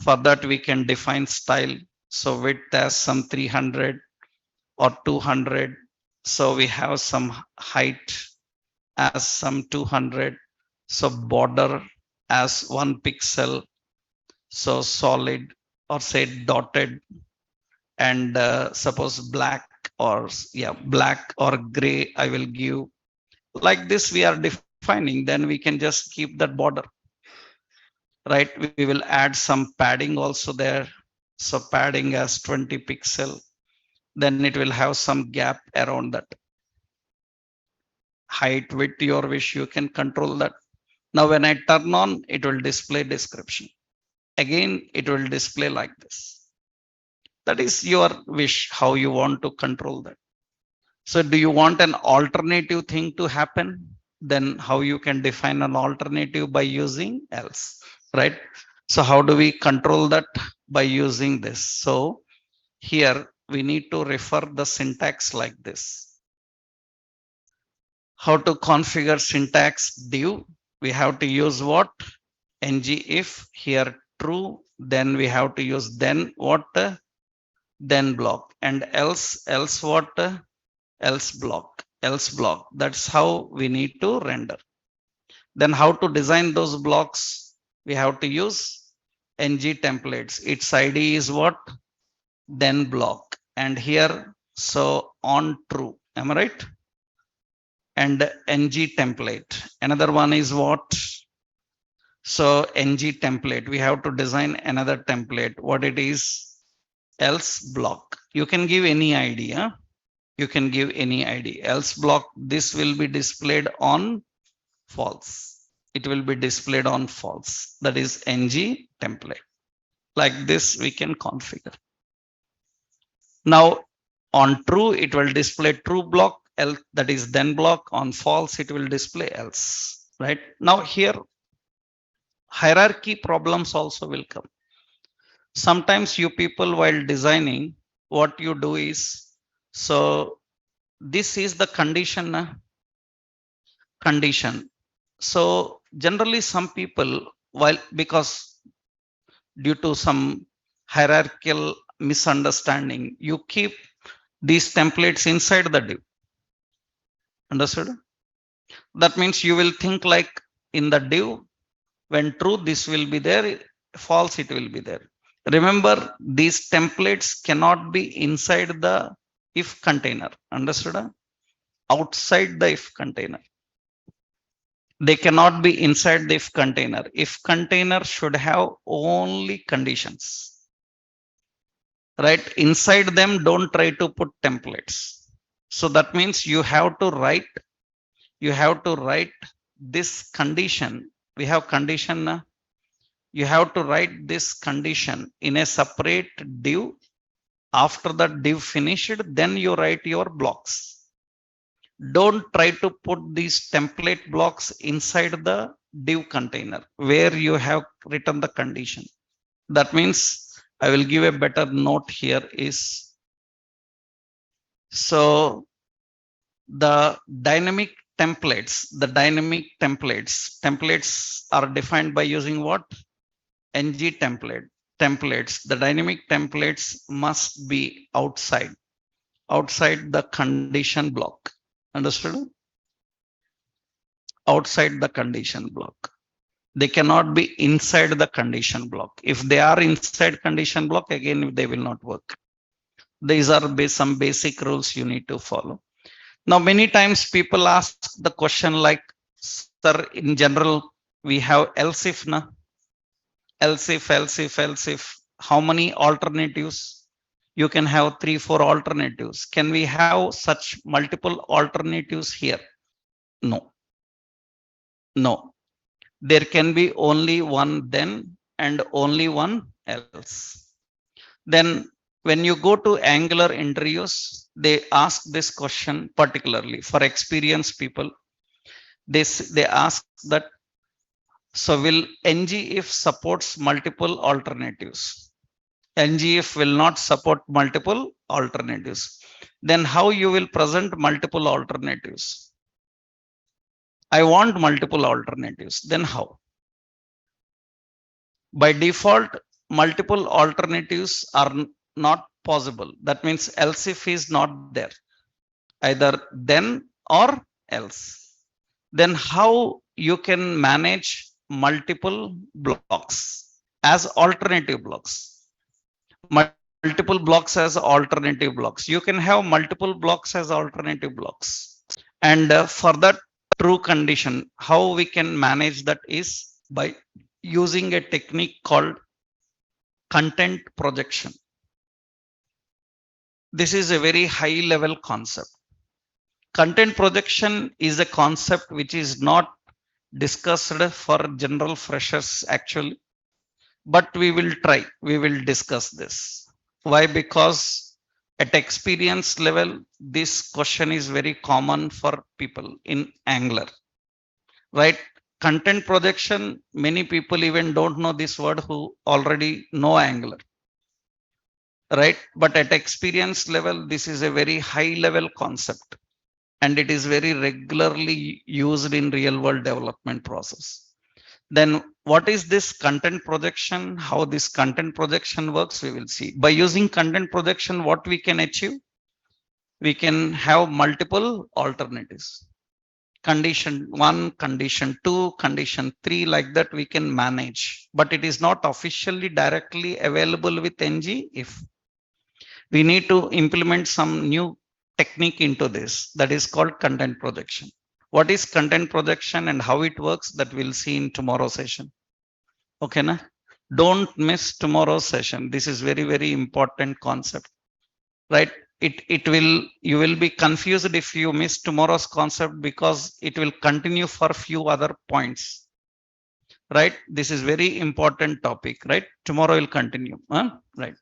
For that we can define style. So width as some 300 or 200. So we have some height as some 200. So border as 1 pixel. So solid or say dotted, and suppose black or black or gray I will give. Like this we are defining, then we can just keep that border. Right, we will add some padding also there. So padding as 20 pixel. Then it will have some gap around that. Height, width, your wish, you can control that. Now when I turn on, it will display description. Again, it will display like this. That is your wish, how you want to control that. So do you want an alternative thing to happen? Then how you can define an alternative by using else, right? So how do we control that? By using this. So here we need to refer the syntax like this. How to configure syntax div? We have to use what? ngIf, here true. Then we have to use then what? Then block. And else what? Else block. That's how we need to render. Then how to design those blocks? We have to use ng templates. Its ID is what? Then block. And here, so on true. Am I right? And ng template. Another one is what? So ng template. We have to design another template. What it is? Else block. You can give any idea. You can give any ID. Else block, this will be displayed on false. It will be displayed on false. That is ng template. Like this, we can configure. Now on true, it will display true block, else that is then block. On false, it will display else. Right now here, hierarchy problems also will come. Sometimes you people while designing, what you do is, so this is the condition. So generally some people, while because due to some hierarchical misunderstanding, you keep these templates inside the div. Understood? That means you will think like in the div, when true, this will be there, false, it will be there. Remember, these templates cannot be inside the if container. Understood? Outside the if container. They cannot be inside the if container. If container should have only conditions. Right? Inside them, don't try to put templates. So that means you have to write this condition. We have condition. You have to write this condition in a separate div. After that div finished, then you write your blocks. Don't try to put these template blocks inside the div container where you have written the condition. That means I will give a better note here is, so the dynamic templates are defined by using what? ng templates. The dynamic templates must be outside the condition block. Understood? Outside the condition block. They cannot be inside the condition block. If they are inside condition block, again, they will not work. These are some basic rules you need to follow. Now, many times people ask the question like, sir, in general, we have else if, else if, how many alternatives? You can have 3-4 alternatives. Can we have such multiple alternatives here? No. There can be only one then and only one else. Then when you go to Angular interviews, they ask this question particularly for experienced people. They ask that, so will ngIf supports multiple alternatives? ngIf will not support multiple alternatives. Then how you will present multiple alternatives? I want multiple alternatives. Then how? By default, multiple alternatives are not possible. That means else if is not there, either then or else. Then how you can manage multiple blocks as alternative blocks? Multiple blocks as alternative blocks. You can have multiple blocks as alternative blocks. And for that true condition, how we can manage that is by using a technique called content projection. This is a very high level concept. Content projection is a concept which is not discussed for general freshers actually, but we will discuss this. Why? Because at experience level, this question is very common for people in Angular, right? Content projection, many people even don't know this word who already know Angular, right? But at experience level, this is a very high level concept and it is very regularly used in real world development process. Then what is this content projection? How this content projection works, we will see. By using content projection, what we can achieve? We can have multiple alternatives. Condition 1, condition 2, condition 3, like that we can manage. But it is not officially directly available with ngIf. We need to implement some new technique into this that is called content projection. What is content projection and how it works, that we'll see in tomorrow's session. Okay, na? Don't miss tomorrow's session. This is very, very important concept, right? you will be confused if you miss tomorrow's concept, because it will continue for few other points, right? This is very important topic, right? Tomorrow will continue, right?